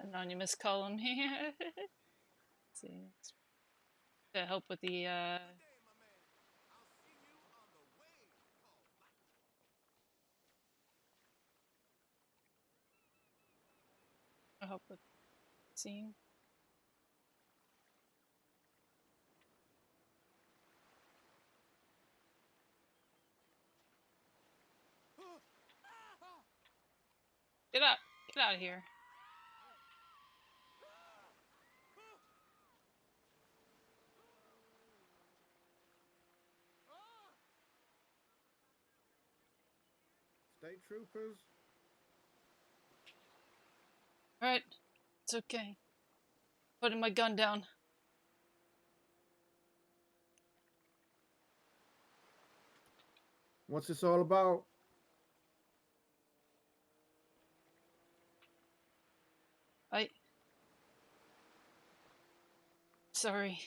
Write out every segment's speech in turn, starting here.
anonymous column here. Let's see. To help with the I'll help with the scene. Get out of here. State troopers. Alright, it's okay. Putting my gun down. What's this all about? Sorry.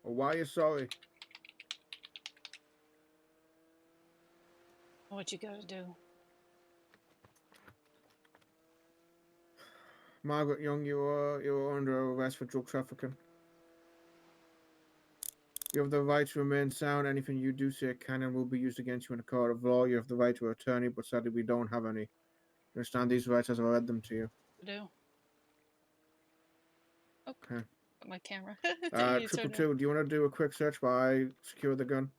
Or why are you sorry? What you gotta do? Margaret Young, you are under arrest for drug trafficking. You have the right to remain sound. Anything you do say can and will be used against you in a court of law. You have the right to an attorney, but sadly we don't have any. You understand these rights as I read them to you. I do. Oh, okay. Got my camera. 222, do you want to do a quick search while I secure the gun?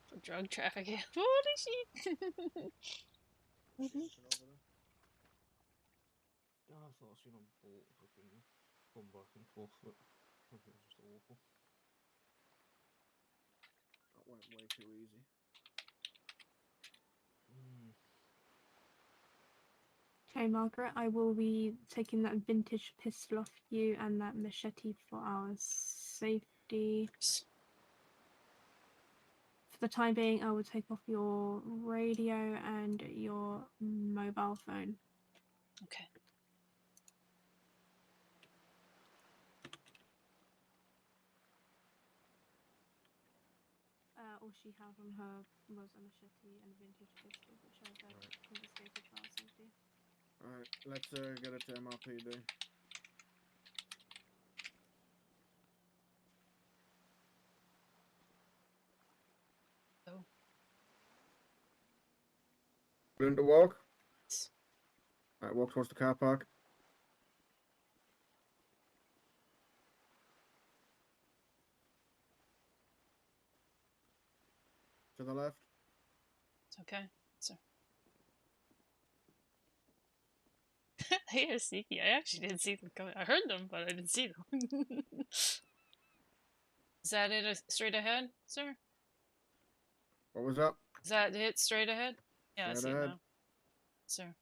For drug trafficking. What is she? Yeah, I thought I seen a bolt fucking come back and forth, but it was just awful. That went way too easy. Okay, Margaret, I will be taking that vintage pistol off you and that machete for our safety. For the time being, I will take off your radio and your mobile phone. Okay. All she had on her was a machete and a vintage pistol, which I confiscated for our safety. Alright, let's get it to MRPD. Oh. Willing to walk? Alright, walk towards the car park. To the left. It's okay, sir. I hear sneaky. I actually didn't see them coming. I heard them, but I didn't see them. Is that it straight ahead, sir? What was that? Is that it straight ahead? Yeah, Straight I see ahead. it now. Sir.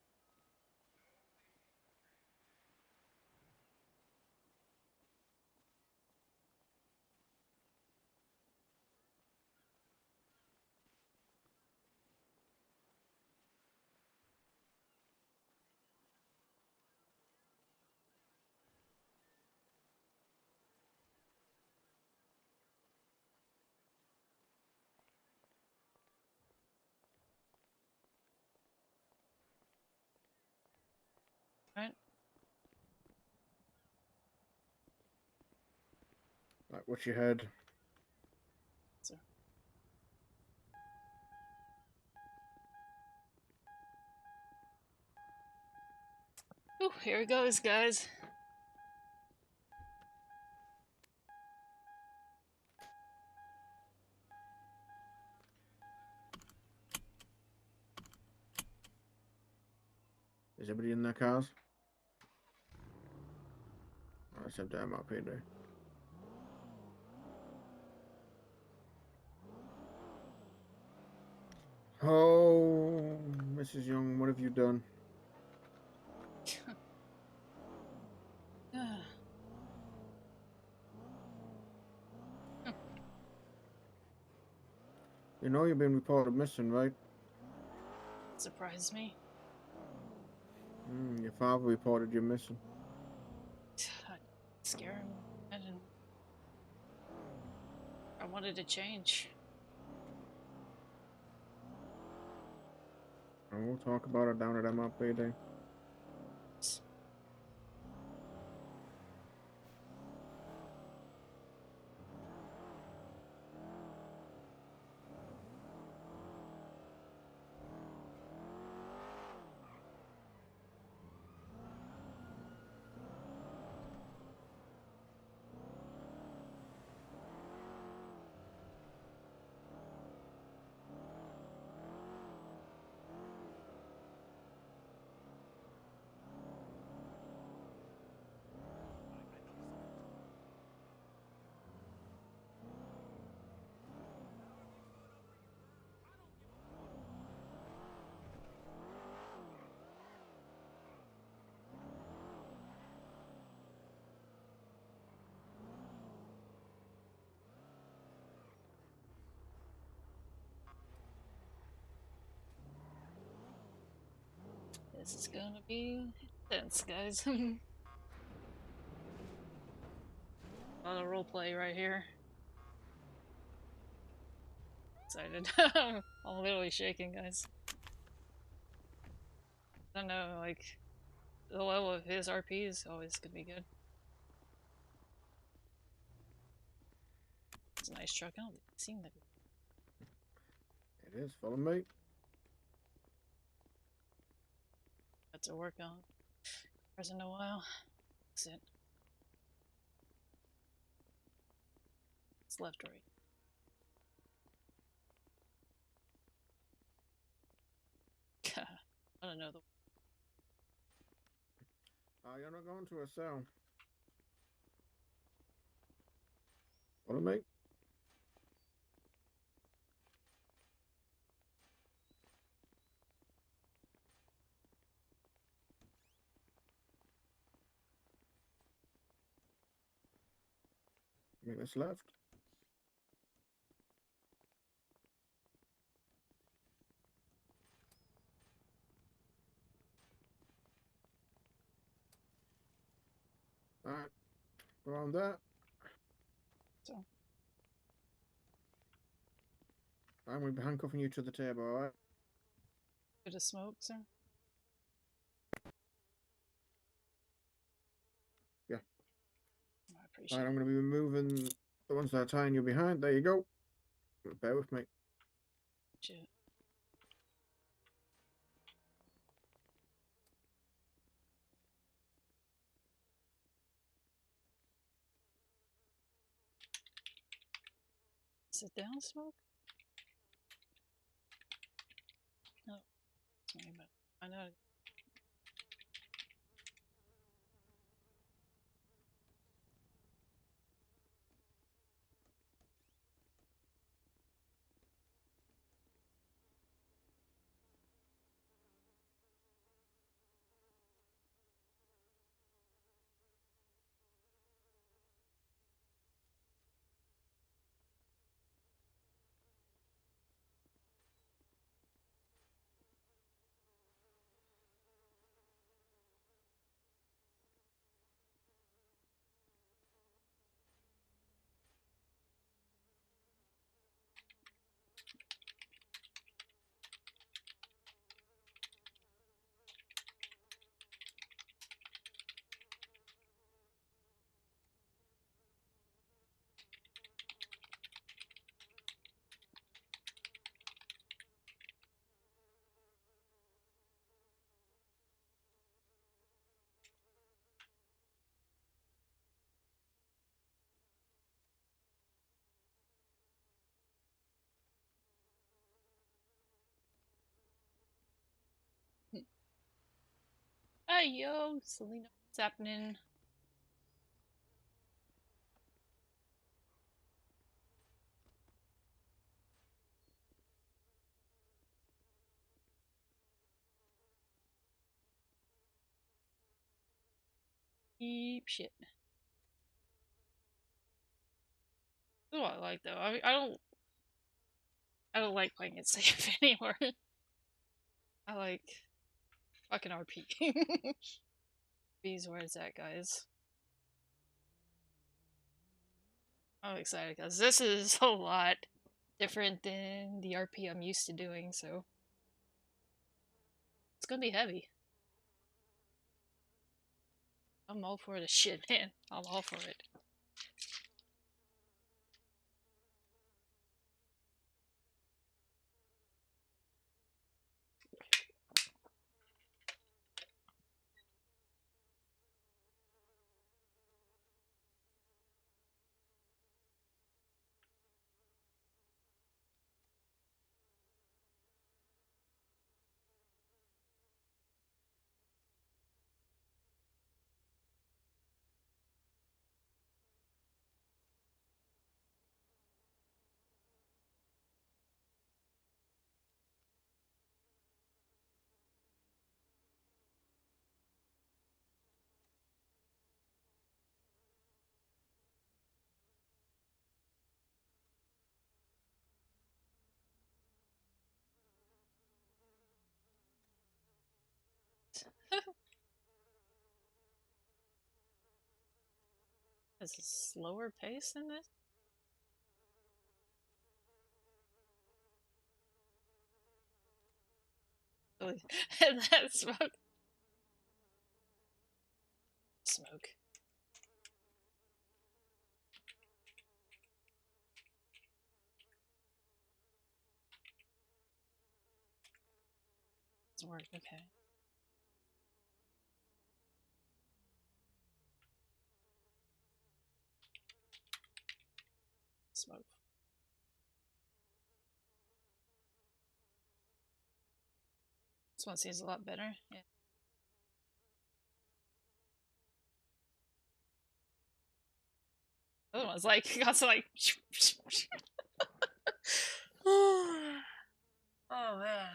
Right. Right, what's your head? Sir. Ooh, here it goes, guys. Is everybody in their cars? Alright, except the MRPD. Oh, Mrs. Young, what have you done? You know you've been reported missing, right? Surprised me. Your father reported you missing. Scare him. I wanted to change. And we'll talk about it down at MRP Day. This is gonna be intense, guys. A lot of roleplay right here. Excited. I'm literally shaking, guys. I don't know, like, the level of his RP is always gonna be good. It's a nice truck. I don't think I've seen that before. It is. Follow me. Got to work on. Hasn't in a while. That's it. It's left, right. I don't know the. You're not going to a cell. Follow me. Make this left. Alright. Around that. So. I'm going to be handcuffing you to the table, alright? Bit of smoke, sir? Yeah. I appreciate Alright, it. I'm going to be removing the ones that are tying you behind. There you go. Bear with me. Shit. Sit down, smoke? No. It's me, but I know. Hey, yo, Selena. What's happening? Eep shit. That's what I like, though. I don't like playing it safe anymore. I like fucking RP. B's where it's at, guys. I'm excited because this is a lot different than the RP I'm used to doing, so it's gonna be heavy. I'm all for the shit, man. I'm all for it. Is it slower pace than this? Really? And that smoke. Smoke. It's work, okay. Smoke. This one seems a lot better. Yeah. The other one's like constantly like oh man.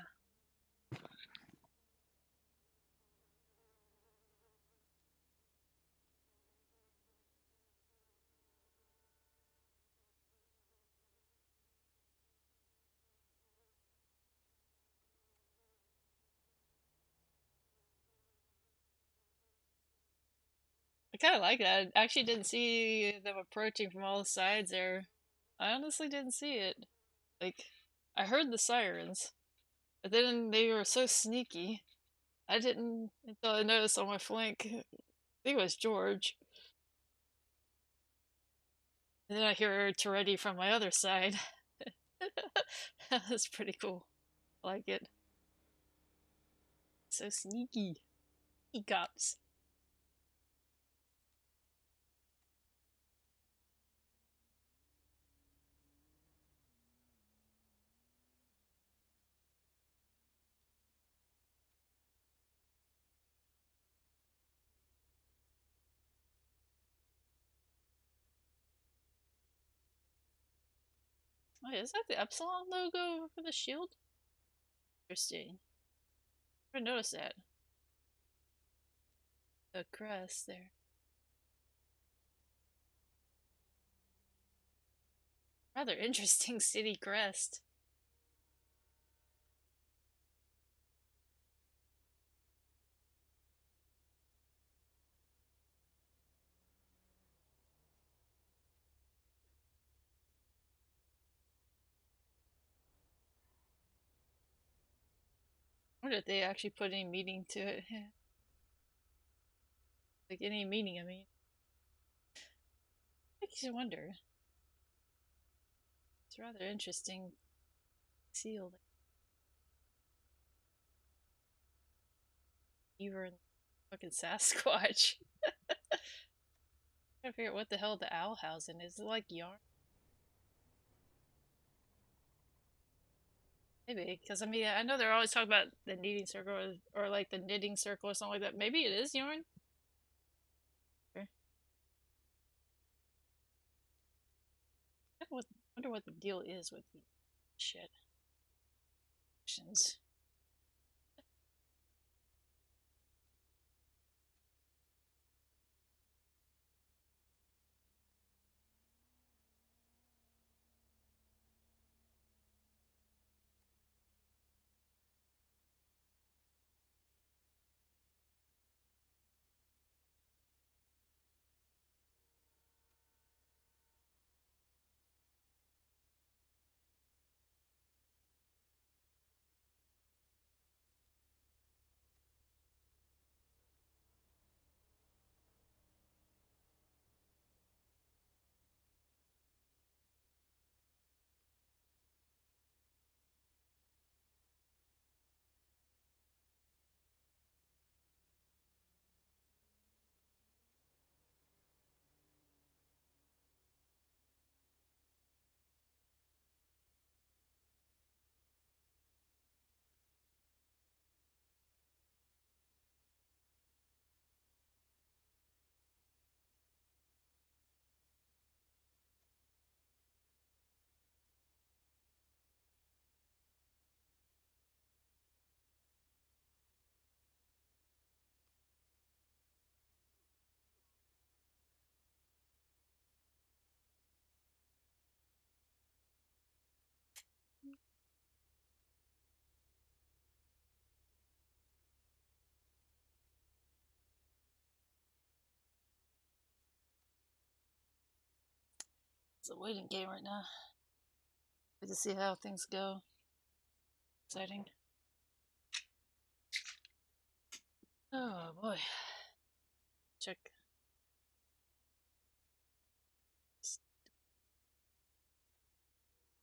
I kinda like that. I actually didn't see them approaching from all sides there. I honestly didn't see it. Like I heard the sirens, but then they were so sneaky. I didn't until I noticed on my flank. I think it was George. And then I hear Toretti from my other side. That's pretty cool. I like it. So sneaky. He cops. Wait, is that the Epsilon logo for the shield? Interesting. I never noticed that. The crest there. Rather interesting city crest. I wonder if they actually put any meaning to it. Like any meaning, I mean. Makes you wonder. It's rather interesting seal. Beaver and fucking Sasquatch. Trying to figure out what the hell the owl housing is. Is it like yarn? Maybe, because I mean, I know they're always talking about the kneading circle or like the knitting circle or something like that. Maybe it is yarn. Sure. Wonder what the deal is with the shit. Options. It's a waiting game right now. Good to see how things go. Exciting. Oh boy. Check.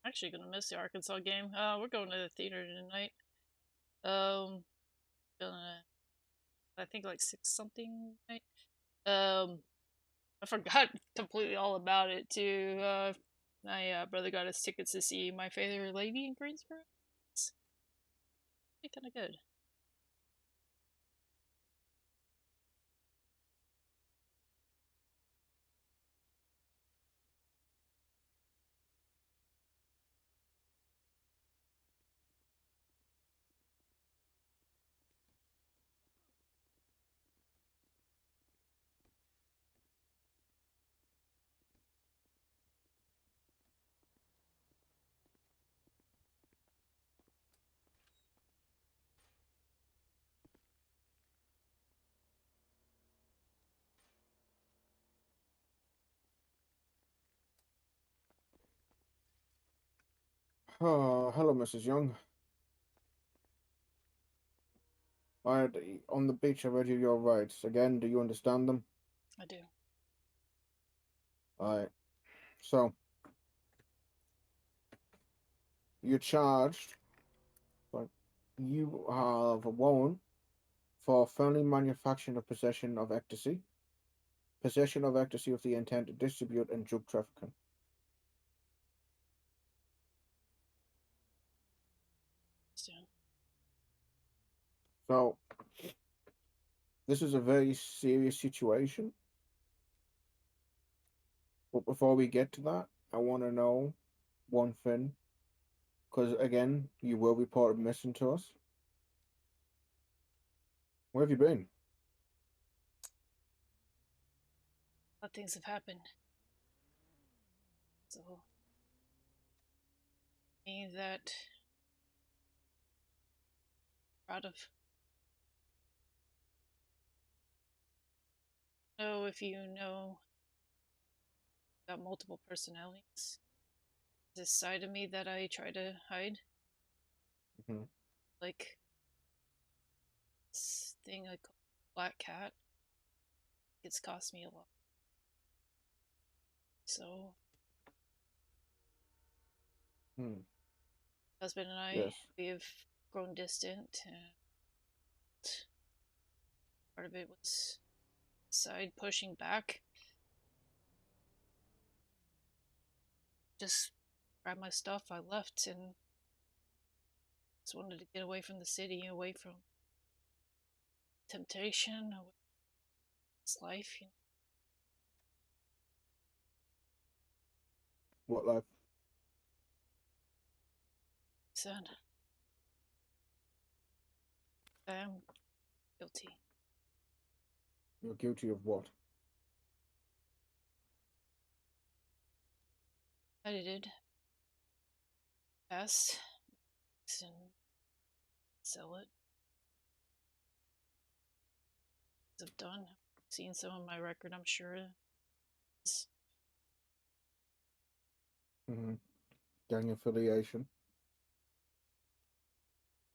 Actually gonna miss the Arkansas game. We're going to the theater tonight. Gonna, I think like 6 something night. I forgot completely all about it too. My brother got us tickets to see My Fair Lady in Greensboro. It's kind of good. Oh, hello, Mrs. Young. On the beach, I read you your rights. Again, do you understand them? I do. Alright. So, you're charged. Like, you have a warrant for felony manufacturing or possession of ecstasy with the intent to distribute, and drug trafficking. Soon. So, this is a very serious situation. But before we get to that, I want to know one thing. Because, again, you will report missing to us. Where have you been? A lot of things have happened. So, me that proud of. Know if you know about multiple personalities. This side of me that I try to hide. Mm-hmm. Like this thing I call Black Cat. It's cost me a lot. So, husband and I, Yes. we have grown distant, and part of it was side pushing back. Just grabbed my stuff, I left, and just wanted to get away from the city, away from temptation, away from this life, you know. What life? Said, I am guilty. You're guilty of what? I did pass and sell it. As I've done, seen some of my record, I'm sure. Mm-hmm. Gang affiliation.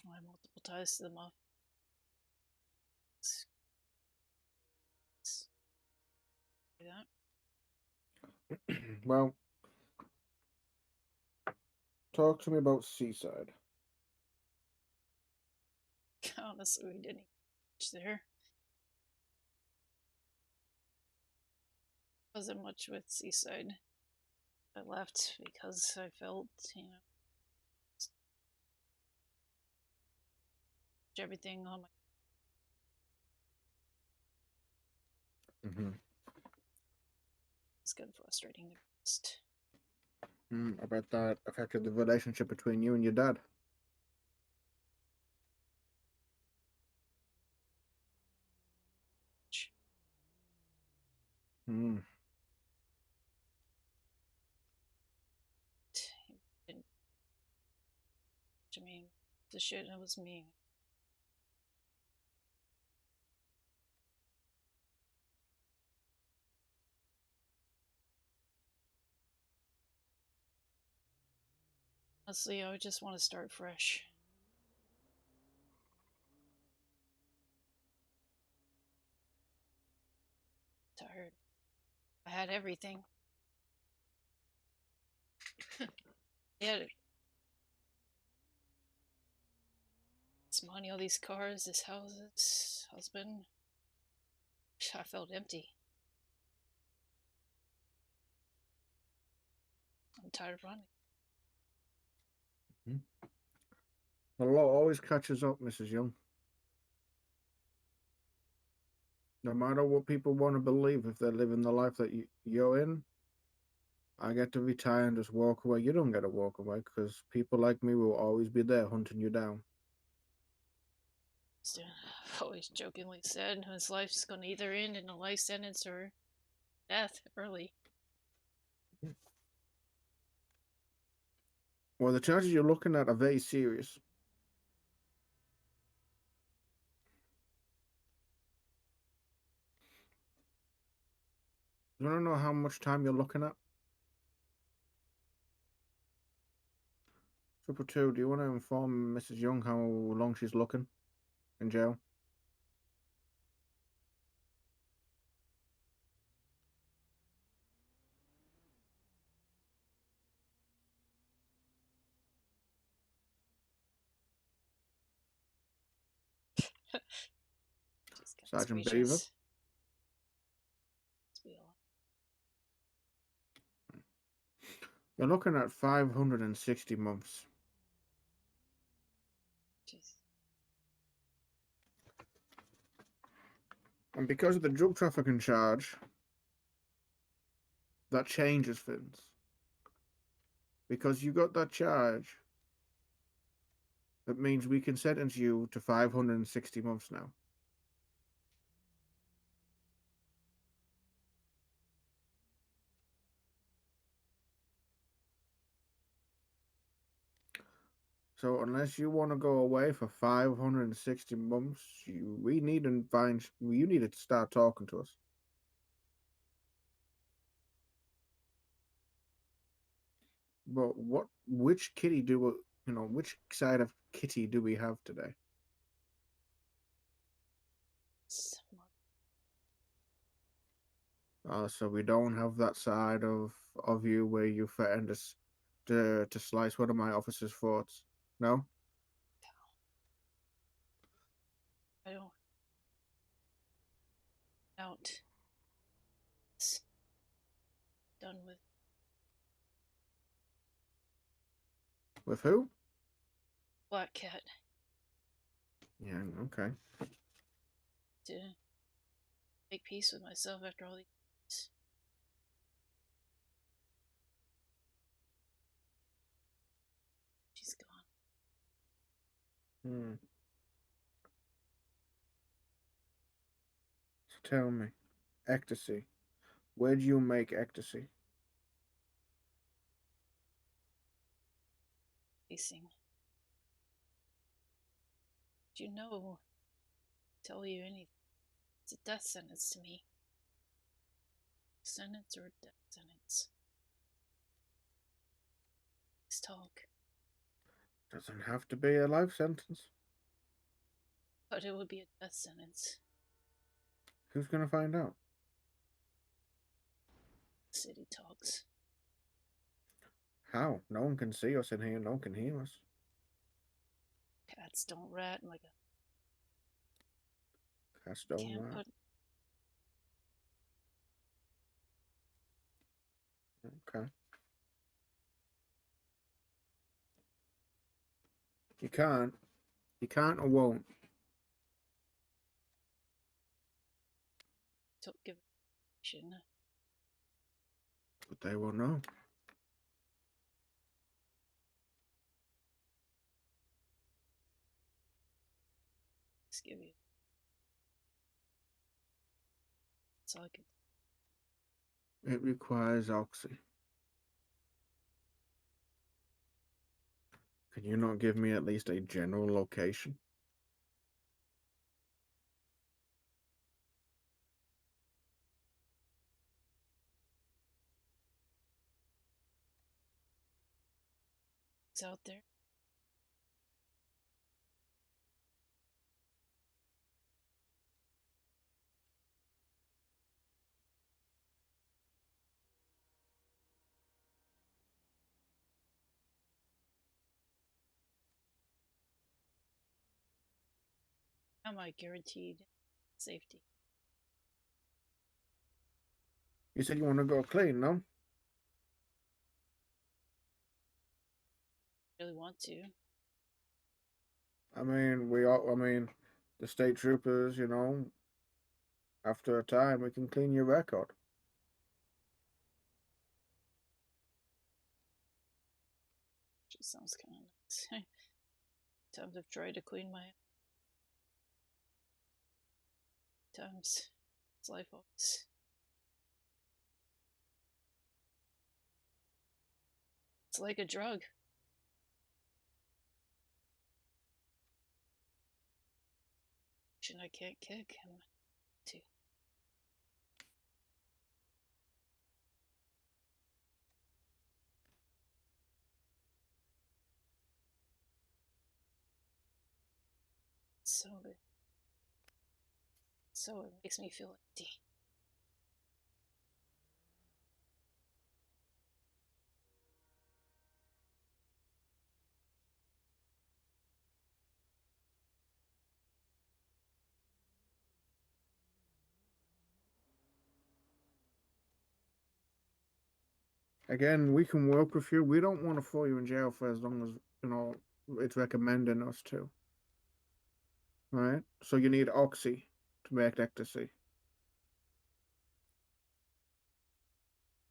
I have multiple ties to the mafia. That. Well, talk to me about Seaside. Honestly, we didn't much there. Wasn't much with Seaside. I left because I felt, everything on my. Mm-hmm. It's kind of frustrating the rest. I bet that affected the relationship between you and your dad. Mm. Didn't, I mean, the shit, it was me. Honestly, I would just want to start fresh. Tired. I had everything. Yeah, this money, all these cars, this house, this husband. I felt empty. I'm tired of running. The law always catches up, Mrs. Young. No matter what people want to believe, if they're living the life that you're in, I get to retire and just walk away. You don't get to walk away because people like me will always be there hunting you down. I've always jokingly said his life's gonna either end in a life sentence or death early. Well, the charges you're looking at are very serious. You want to know how much time you're looking at? 222, do you want to inform Mrs. Young how long she's looking in jail? She's kind of Sergeant Beaver? speechless. Must be all. You're looking at 560 months. Jeez. And because of the drug trafficking charge, that changes things. Because you got that charge, that means we can sentence you to 560 months now. So unless you want to go away for 560 months, we need to you need to start talking to us. But which kitty which side of kitty do we have today? So we don't have that side of you where you threatened us to slice one of my officers' throats. No? I don't. Out. It's done with. With who? Black Cat. Yeah, okay. To make peace with myself after all these years. She's gone. Hmm. So tell me, ecstasy. Where do you make ecstasy? Facing. Do you know? Tell you anything. It's a death sentence to me. Sentence or death sentence. Let's talk. Doesn't have to be a life sentence. But it would be a death sentence. Who's gonna find out? City talks. How? No one can see us in here. No one can hear us. Cats don't rat like a. Cats don't Can't lie. put. Okay. You can't. You can't or won't. Don't give. Shouldn't. But they will know. Just give you. That's all I can. It requires oxy. Can you not give me at least a general location? It's out there. How am I guaranteed safety? You said you want to go clean, no? Really want to. I mean, the state troopers, after a time, we can clean your record. Just sounds kind of nice. Times I've tried to clean my. Times it's life always. It's like a drug. I can't kick him to. So it makes me feel empty. Again, we can work with you. We don't want to throw you in jail for as long as, it's recommending us to. Right? So you need oxy to make ecstasy.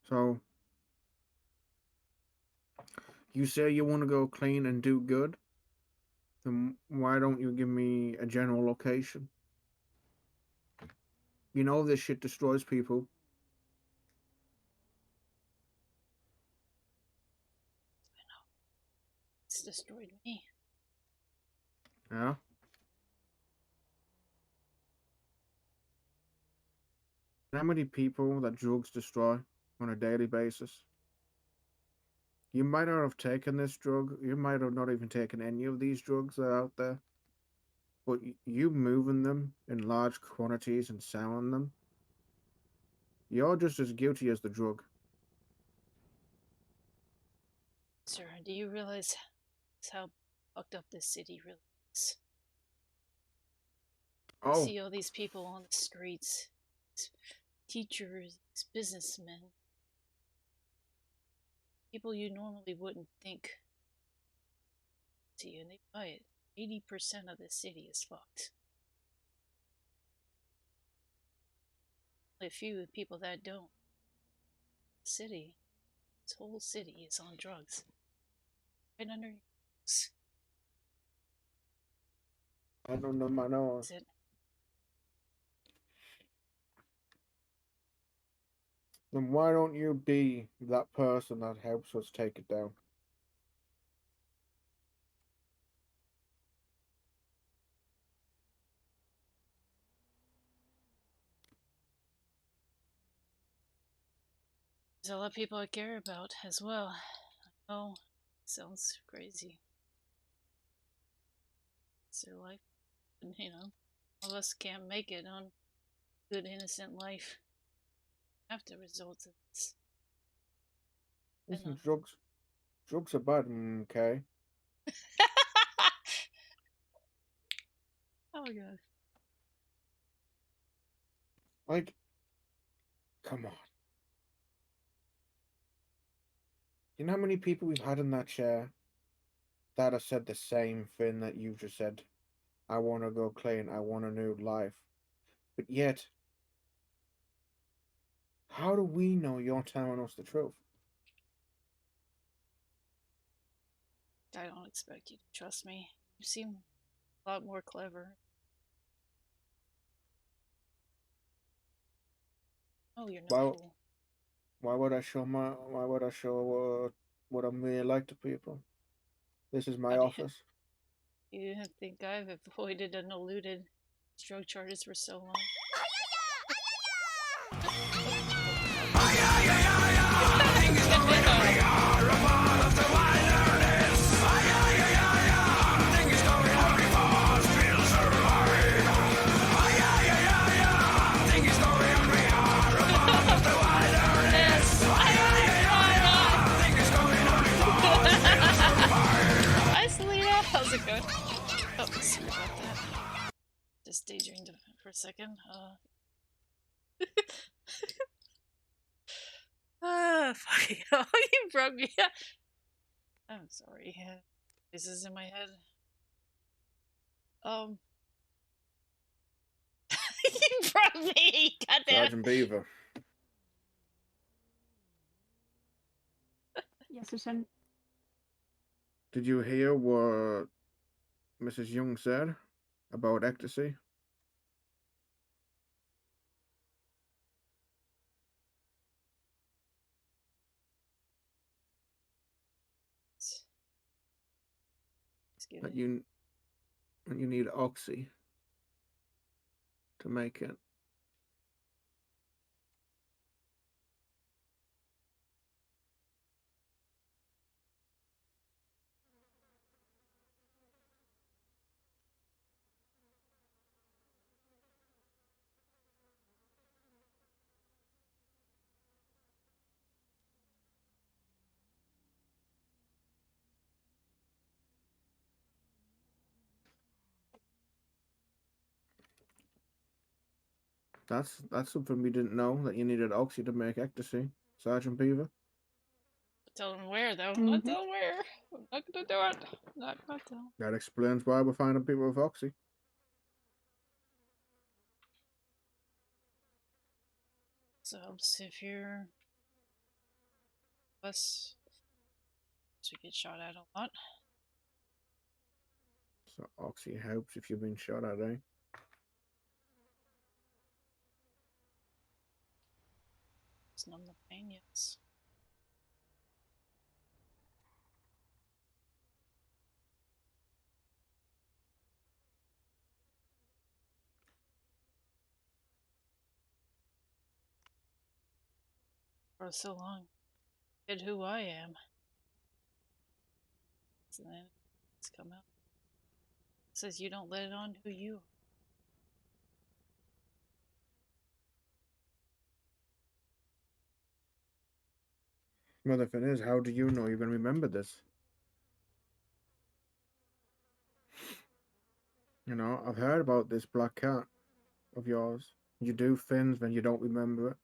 So you say you want to go clean and do good, then why don't you give me a general location? You know this shit destroys people. I know. It's destroyed me. Yeah? How many people that drugs destroy on a daily basis? You might not have taken this drug. You might have not even taken any of these drugs that are out there. But you moving them in large quantities and selling them, you're just as guilty as the drug. Sir, do you realize how fucked up this city really is? Oh, See all these people on the streets, these teachers, these businessmen, people you normally wouldn't think to you, and they buy it. 80% of the city is fucked. Only a few people that don't. The city, this whole city is on drugs. Right under your nose. I don't know my nose. Is it? Then why don't you be that person that helps us take it down? There's a lot of people I care about as well. Oh, sounds crazy. It's their life. And, all of us can't make it on good, innocent life after results of this. Listen, drugs are bad, okay? Oh my god. Like, come on. You know how many people we've had in that chair that have said the same thing that you just said? I want to go clean. I want a new life. But yet, how do we know you're telling us the truth? I don't expect you to trust me. You seem a lot more clever. Oh, you're no fool. Why would I show what I'm really like to people? This is my office. You think I've avoided and eluded drug charges for so long? going. Oh, sorry about that. Just daydreamed for a second. Fuck. Oh, you broke me. I'm sorry. This is in my head. You broke me. Goddamn. Sergeant Beaver. Yes, Lieutenant. Did you hear what Mrs. Young said about ecstasy? Excuse That me. you need oxy to make it. That's something we didn't know, that you needed oxy to make ecstasy, Sergeant Beaver. Tell them where, though. Mm-hmm. Not tell them where. I'm not gonna do it. Not gonna tell. That explains why we're finding people with oxy. So helps if you're us. So we get shot at a lot. So oxy helps if you've been shot at, eh? Just numb the pain, yes. For so long. Hid who I am. So then it's come out. It says you don't let it on who you are. Well, the thing is, how do you know you're going to remember this? You know, I've heard about this black cat of yours. You do things when you don't remember it.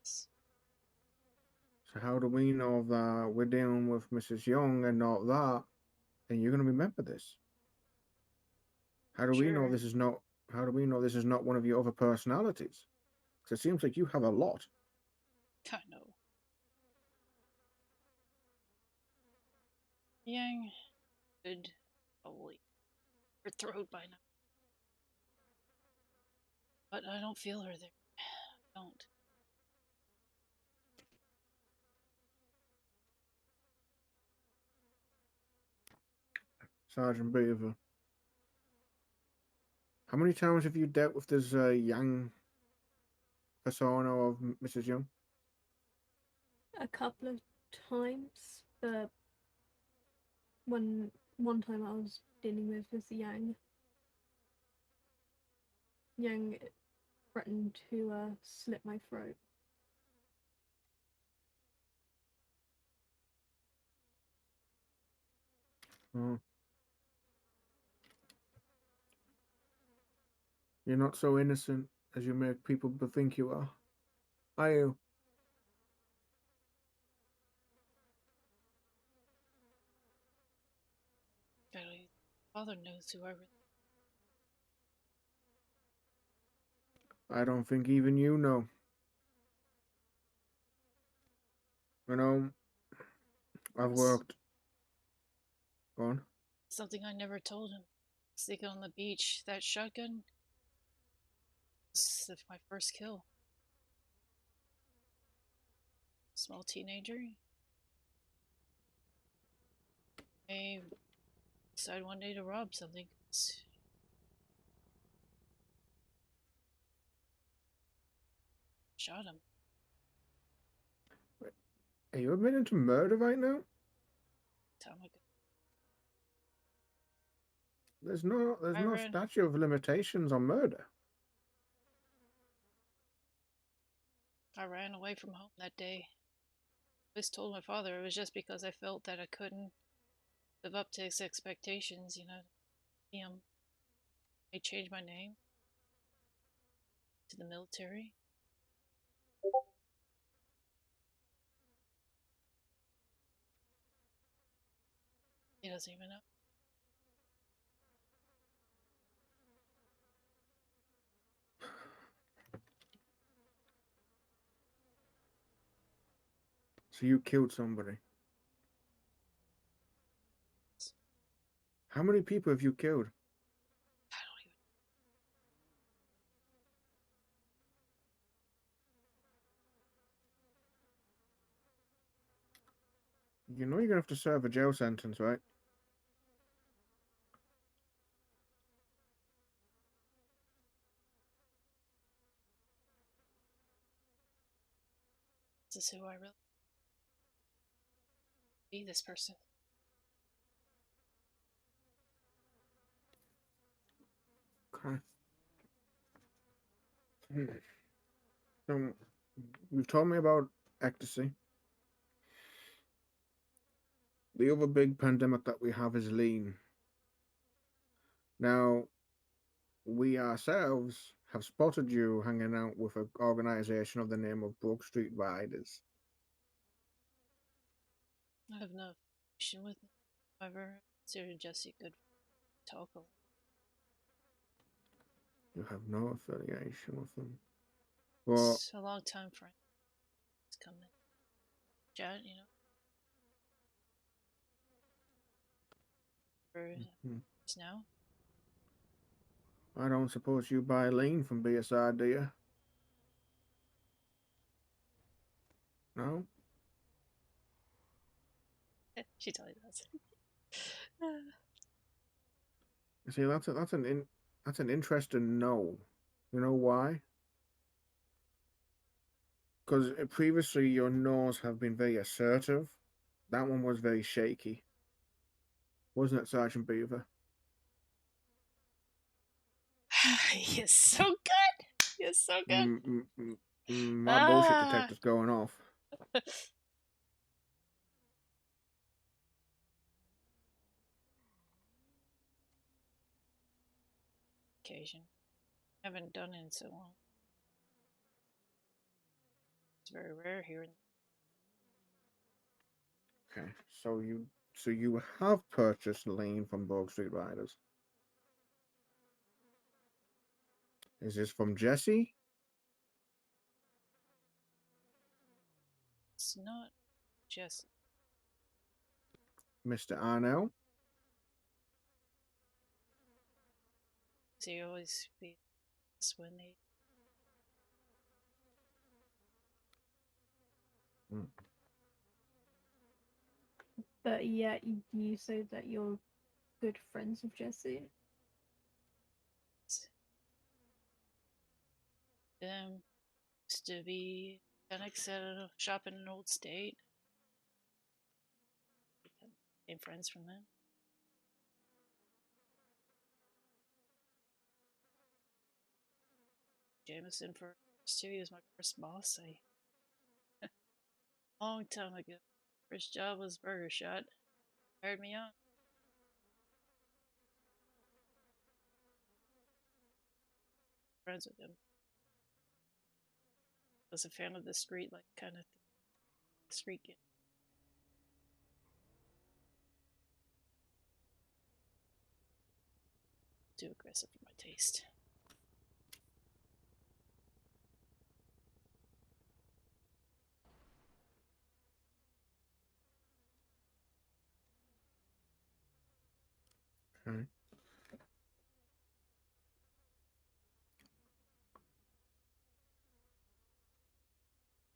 So how do we know that we're dealing with Mrs. Young and not that, and you're going to remember this? How do we know Sure. this is not? How do we know this is not one of your other personalities? Because it seems like you have a lot. I know. Yang could probably her throat by now. But I don't feel her there. I don't. Sergeant Beaver. How many times have you dealt with this Yang persona of Mrs. Young? A couple of times, but one time I was dealing with was Yang. Yang threatened to slit my throat. Oh. You're not so innocent as you make people think you are you? Barely. Father knows who I really. I don't think even you know. You know, I've worked on. Something I never told him. Sneaking on the beach, that shotgun was my first kill. Small teenager. I decided one day to rob something. Shot him. Are you admitting to murder right now? Time ago. There's no I statute of limitations on murder. ran away from home that day. I always told my father it was just because I felt that I couldn't live up to his expectations, you know. I changed my name to the military. He doesn't even know. So you killed somebody. How many people have you killed? I don't even. You know you're gonna have to serve a jail sentence, right? This is who I really be. This person. Okay. So you've told me about ecstasy. The other big pandemic that we have is lean. Now, we ourselves have spotted you hanging out with an organization of the name of Brook Street Riders. I have no affiliation with him. However, I consider Jesse good talk. You have no affiliation with them. Well, It's a long time friend. He's coming. Chat, you know. For just now. I don't suppose you buy lean from BSI, do you? No? She told you that. See, that's an interesting no. You know why? Because previously your no's have been very assertive. That one was very shaky. Wasn't it, Sergeant Beaver? He's so good. He's so good. My bullshit Ah. detector's going off. Occasion. Haven't done it in so long. It's very rare here. Okay, so you have purchased lean from Broad Street Riders. Is this from Jesse? It's not just Mr. Arnell? they always be this when they But yet you say that you're good friends with Jesse. used to be mechanics at a shop in an old state. Became friends from them. Jameson first too. He was my first boss. Long time ago. First job was Burger Shot. Hired me on. Friends with him. Was a fan of the street, like kind of street game. Too aggressive for my taste. Okay.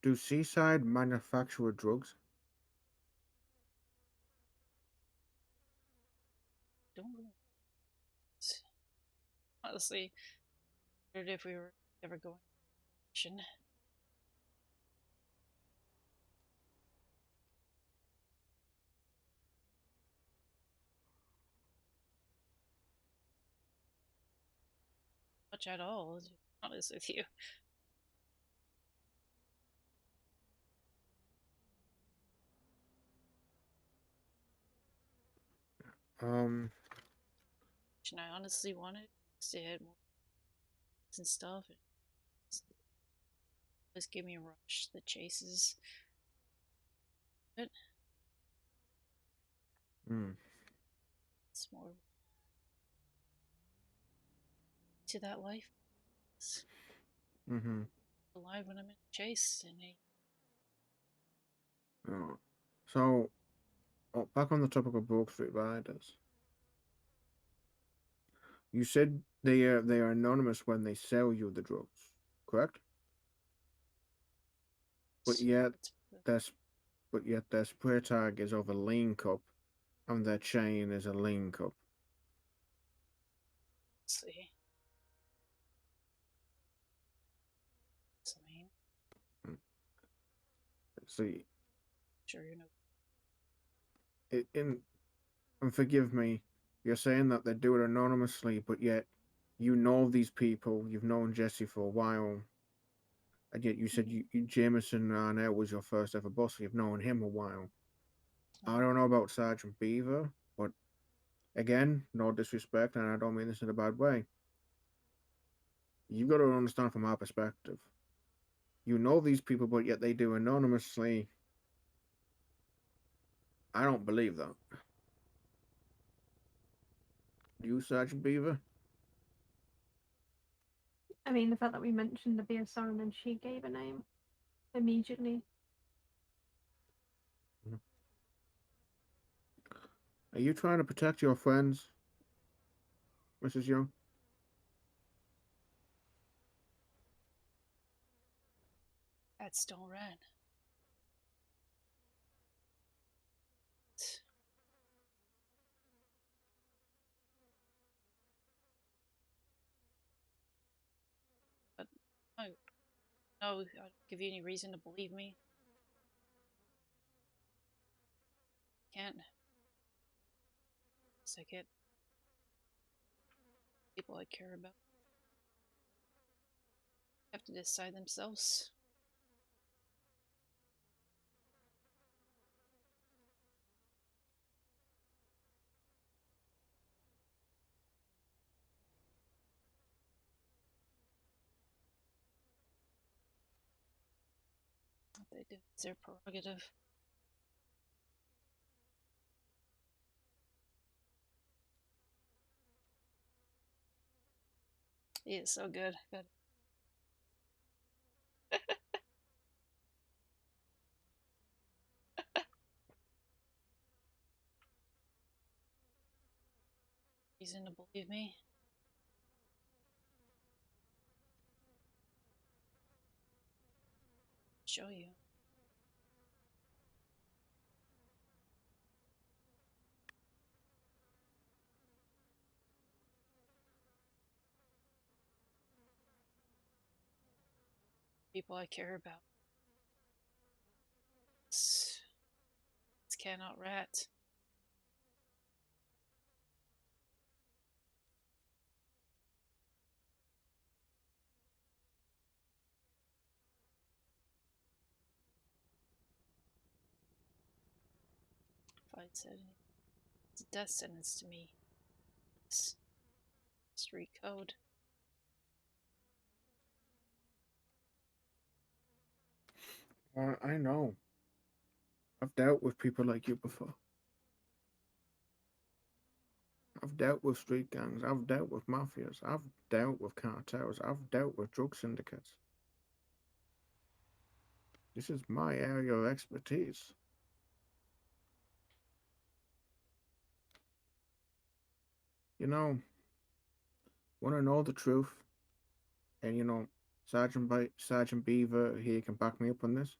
Do Seaside manufacture drugs? Don't really. Honestly, wondered if we were ever going to mission. Much at all, to be honest with you. Um. And I honestly wanted to hit more and stuff. And just give me a rush. The chases. But Hmm. it's more to that life. It's Mm-hmm. alive when I'm in a chase. And Oh. So, back on the topic of Brook Street Riders, you said they are anonymous when they sell you the drugs, correct? But yet, it's, their but yet their spray tag is of a lean cup, and their chain is a lean cup. let's see. I mean, Hmm. See, sure you know. in and forgive me, you're saying that they do it anonymously, but yet you know these people. You've known Jesse for a while, and yet you said Jameson Arnett was your first ever boss. So you've known him a while. I don't know about Sergeant Beaver, but again, no disrespect, and I don't mean this in a bad way. You got to understand from our perspective. You know these people, but yet they do anonymously. I don't believe that. You, Sergeant Beaver? I mean, the fact that we mentioned the BSR and then she gave a name immediately. Are you trying to protect your friends, Mrs. Young? That's Stone Red. But I no, I don't give you any reason to believe me. Can't. I get people I care about have to decide themselves what they do. It's their prerogative. He is so good. Good. Reason to believe me. Show you. People I care about. It's cannot rat. If I'd said anything, it's a death sentence to me. It's street code. I know. I've dealt with people like you before. I've dealt with street gangs. I've dealt with mafias. I've dealt with cartels. I've dealt with drug syndicates. This is my area of expertise. You know, want to know the truth? And Sergeant Beaver here can back me up on this.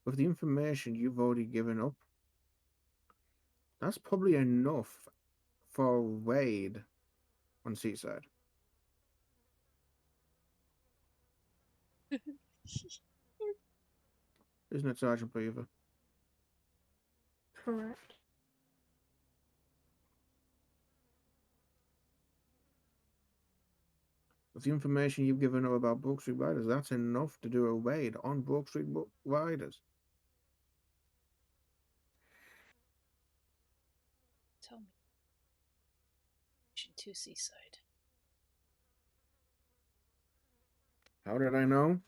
With the information you've already given up, that's probably enough for a raid on Seaside. Isn't it, Sergeant Beaver? Correct. With the information you've given up about Brook Street Riders, that's enough to do a raid on Brook Street Riders. Tell me. to Seaside. How did I know?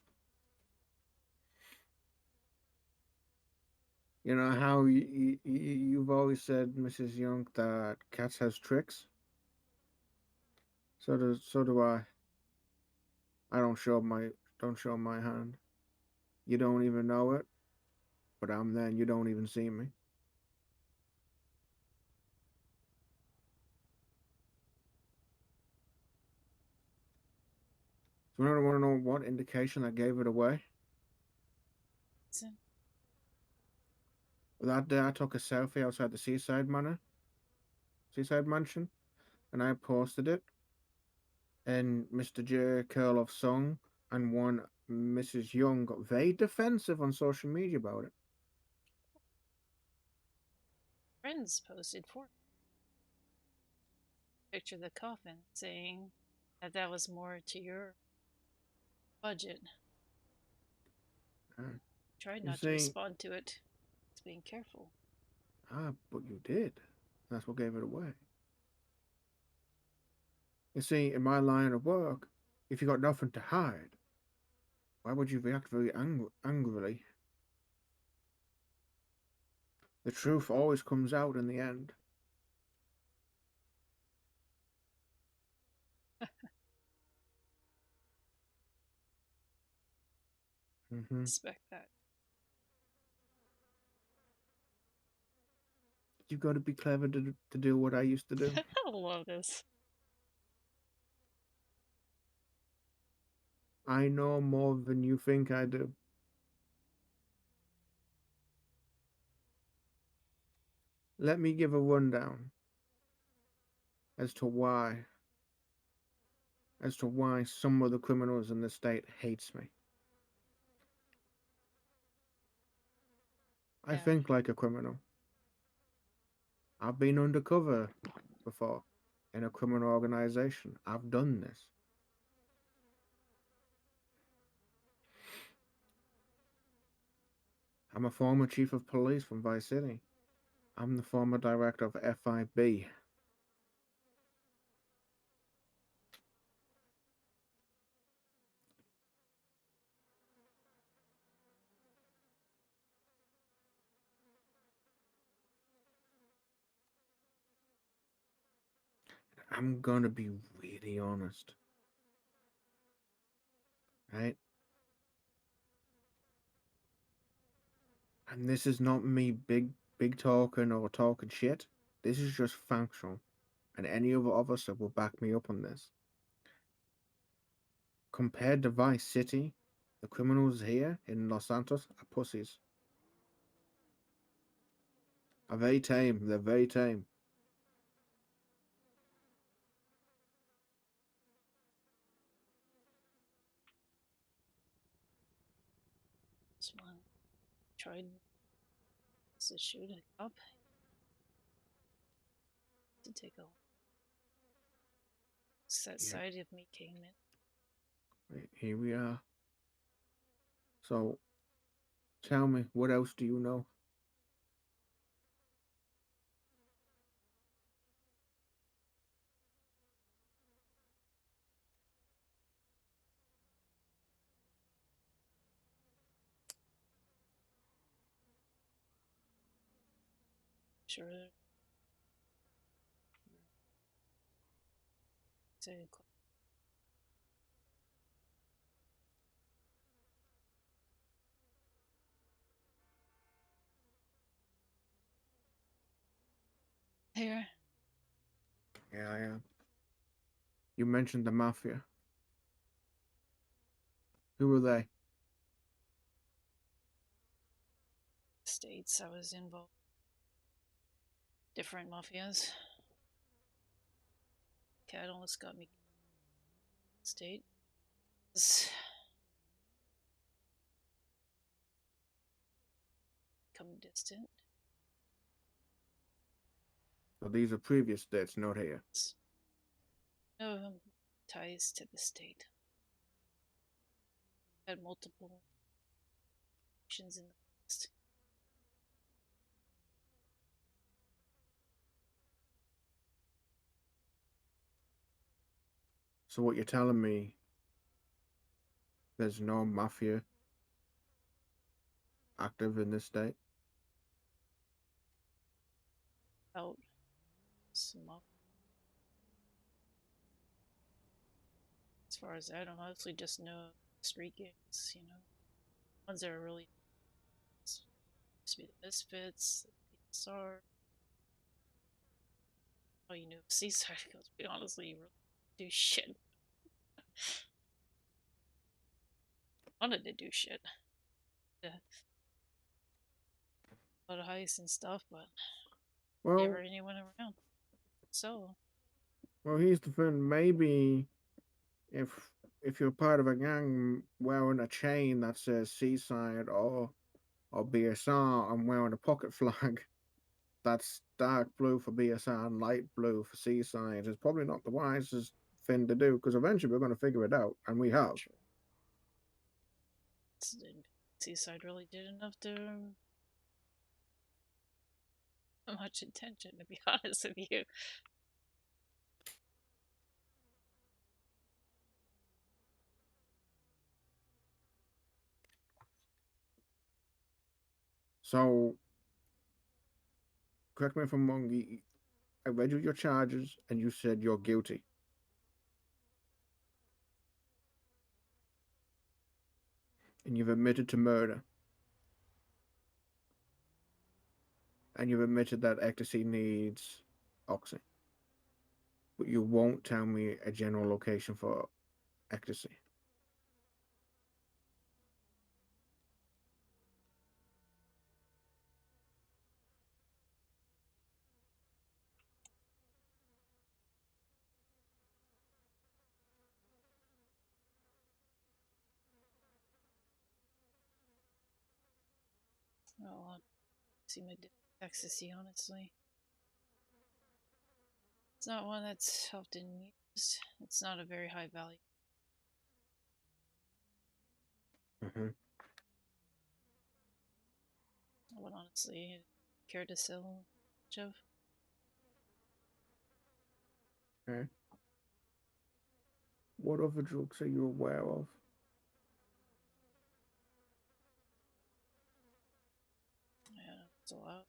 You know how you've always said, Mrs. Young, that cats has tricks. So do I. I don't show my hand. You don't even know it, but I'm there and you don't even see me. So I don't want to know what indication that gave it away. Listen, That day I took a selfie outside the seaside mansion, and I posted it. And Mr. J. Curloff sung, and one Mrs. Young got very defensive on social media about it. friends posted for picture of the coffin, saying that that was more to your budget. Uh, Tried you not to see, respond to it. It's being careful. but you did. That's what gave it away. You see, in my line of work, if you got nothing to hide, why would you react very angrily? The truth always comes out in the end. Hmm. Respect that. You got to be clever to do what I used to do. I love this. I know more than you think I do. Let me give a rundown as to why some of the criminals in the state hates me. I Yeah, think like a criminal. I've been undercover before in a criminal organization. I've done this. I'm a former chief of police from Vice City. I'm the former director of FIB. I'm gonna be really honest, right? And this is not me big talking or talking shit. This is just factual, and any other officer will back me up on this. Compared to Vice City, the criminals here in Los Santos are pussies. Are very tame. They're very tame. this one tried to shoot a cop to take a set Yeah, side of me came in. here we are. So, tell me, what else do you know? Sure, to here. Yeah, I am. You mentioned the mafia. Who are they? States I was involved. Different mafias. Cat almost got me state. Come distant. So these are previous states, not here. No ties to the state. Had multiple actions in the past. So what you're telling me, there's no mafia active in this state? Out some up. As far as I don't honestly just know street gangs, you know. Ones that are really used to be the Misfits, the PSR. Oh, you knew Seaside because we honestly really do shit. Wanted to do shit. Yeah. A lot of heists and stuff, but never Well, anyone around. So, here's the thing. Maybe if you're part of a gang wearing a chain that says Seaside or BSR, I'm wearing a pocket flag that's dark blue for BSR and light blue for Seaside. It's probably not the wisest thing to do because eventually we're going to figure it out, and we have. true. Seaside really did enough to much attention, to be honest with you. So, correct me if I'm wrong. I read you your charges, and you said you're guilty, and you've admitted to murder, and you've admitted that ecstasy needs oxy, but you won't tell me a general location for ecstasy. Well, see my ecstasy, honestly. It's not one that's often used. It's not a very high value. Mm-hmm. I would honestly care to sell much of. Okay. What other drugs are you aware of? Yeah, it's a lot.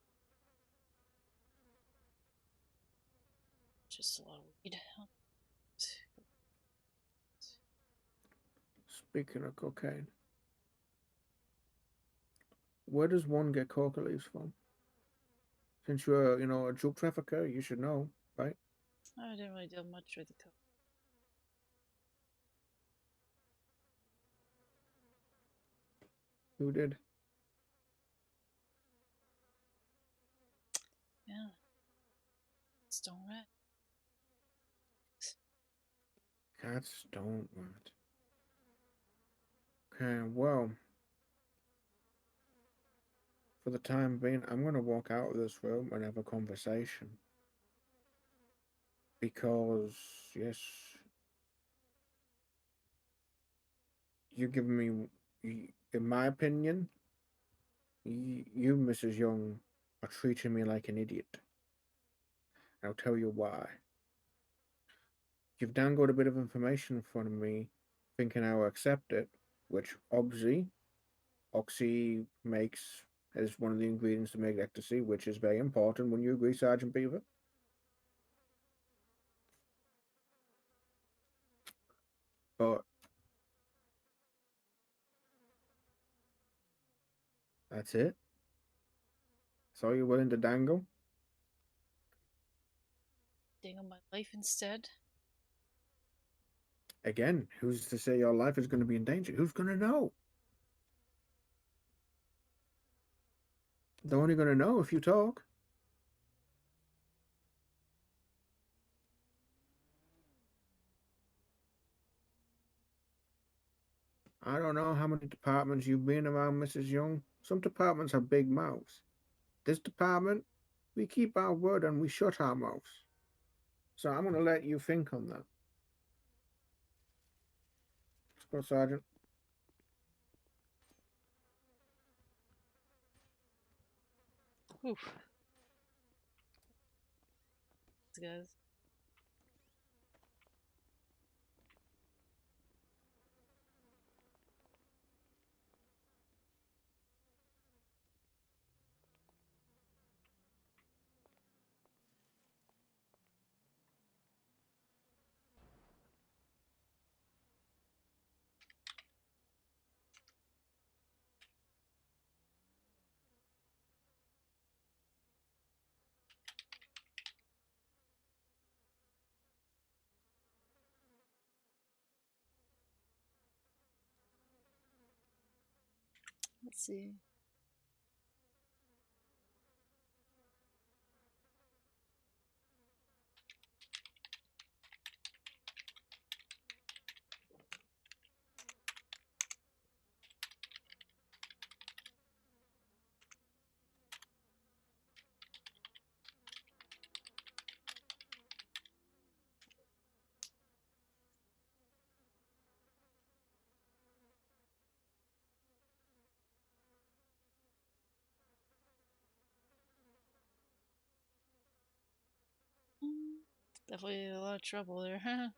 Just a lot of weed. Speaking of cocaine, where does one get coca leaves from? Since you're, a drug trafficker, you should know, right? I didn't really deal much with the coke. Who did? Yeah, stone rat. Cats don't want. Okay, well, for the time being, I'm gonna walk out of this room and have a conversation. Because, yes, you give me, in my opinion, you, Mrs. Young, are treating me like an idiot. I'll tell you why. You've dangled a bit of information in front of me, thinking I'll accept it, which obviously Oxy makes as one of the ingredients to make ecstasy, which is very important. When you agree, Sergeant Beaver? But that's it. That's all you're willing to dangle? Dangle my life instead. Again, who's to say your life is going to be in danger? Who's going to know? They're only going to know if you talk. I don't know how many departments you've been around, Mrs. Young. Some departments have big mouths. This department, we keep our word and we shut our mouths. So I'm going to let you think on that. Let's go, Sergeant. Oof. Guys. Let's see. Definitely a lot of trouble there.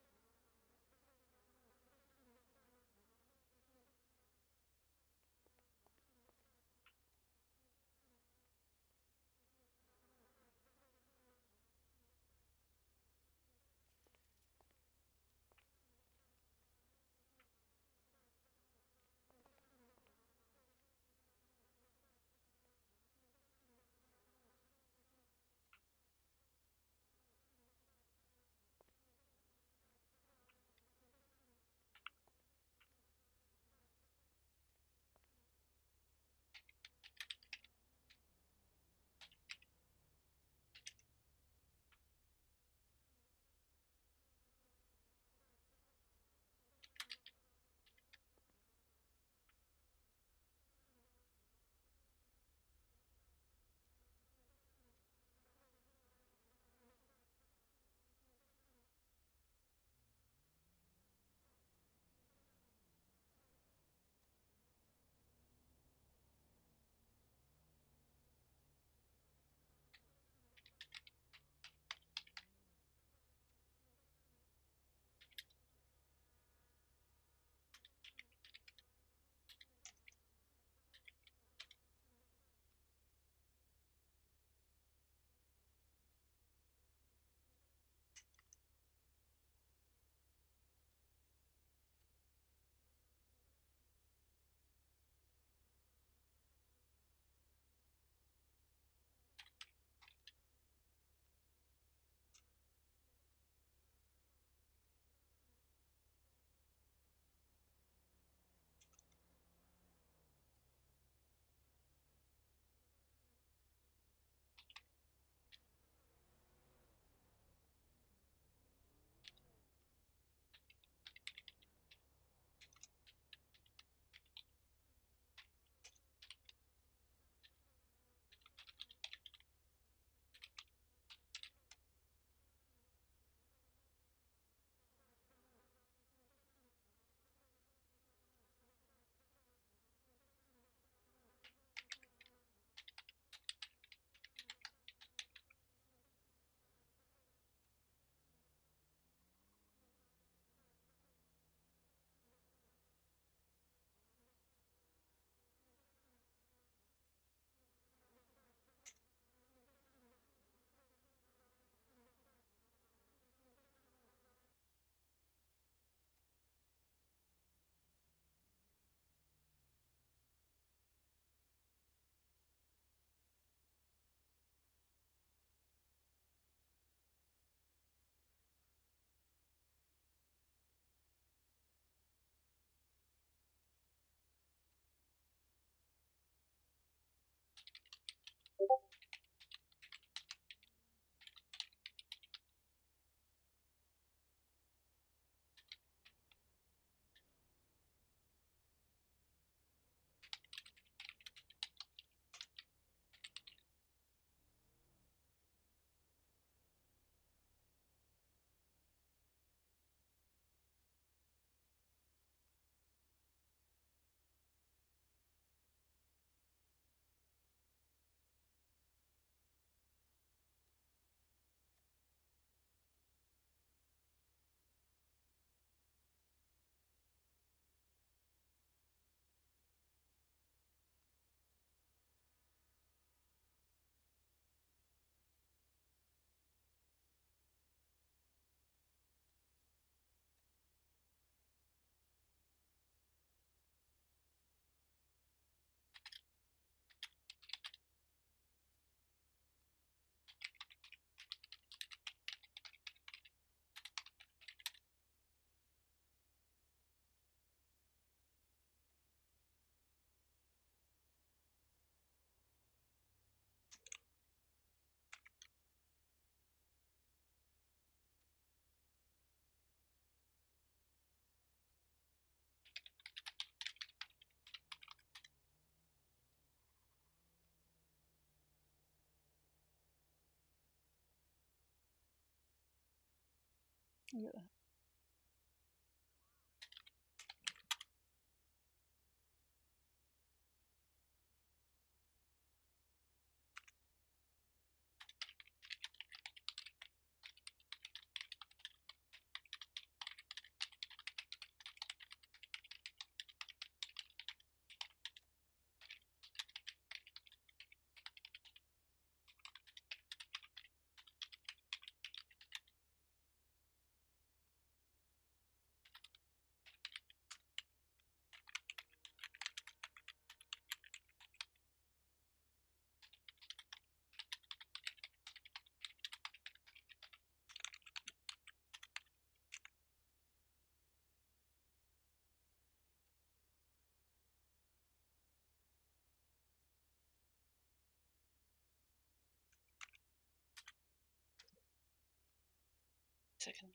Yeah. Second.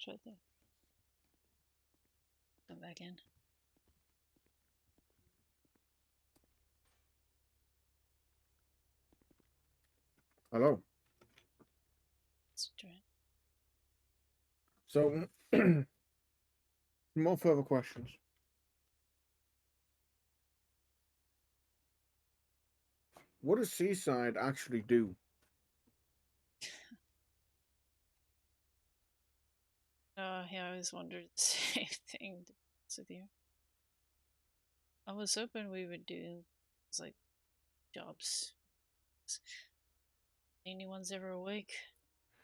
Try to come back in. Hello. Let's try. So, more further questions. What does Seaside actually do? Yeah, I always wondered the same thing, to be honest with you. I was hoping we would do like jobs. Anyone's ever awake?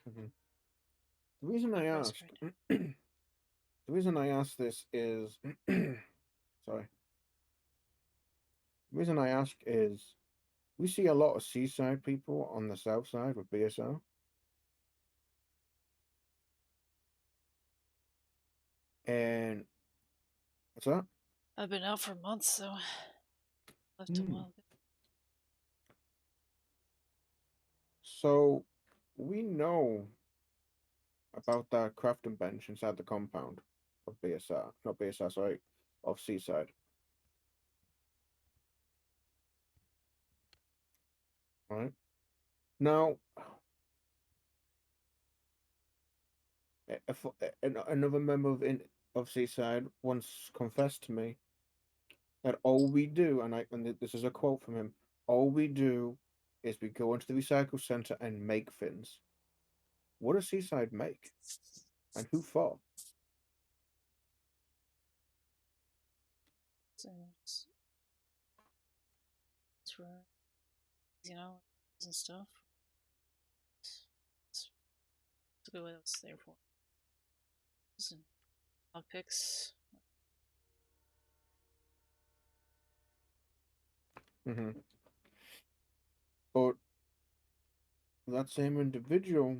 Mhm. The reason I Rest asked, right the reason I asked this is, sorry. The reason I ask is, we see a lot of Seaside people on the south side with BSO. And what's that? I've been out for months, so left a Hmm. while ago. So we know about that crafting bench inside the compound of BSR, not BSR, sorry, of Seaside. Right? Now, if, another member of Seaside once confessed to me that all we do, and this is a quote from him, all we do is we go into the recycle center and make things. What does Seaside make? And who for? So it's for, and stuff. It's a good what else there for. And lockpicks. Mm-hmm. But that same individual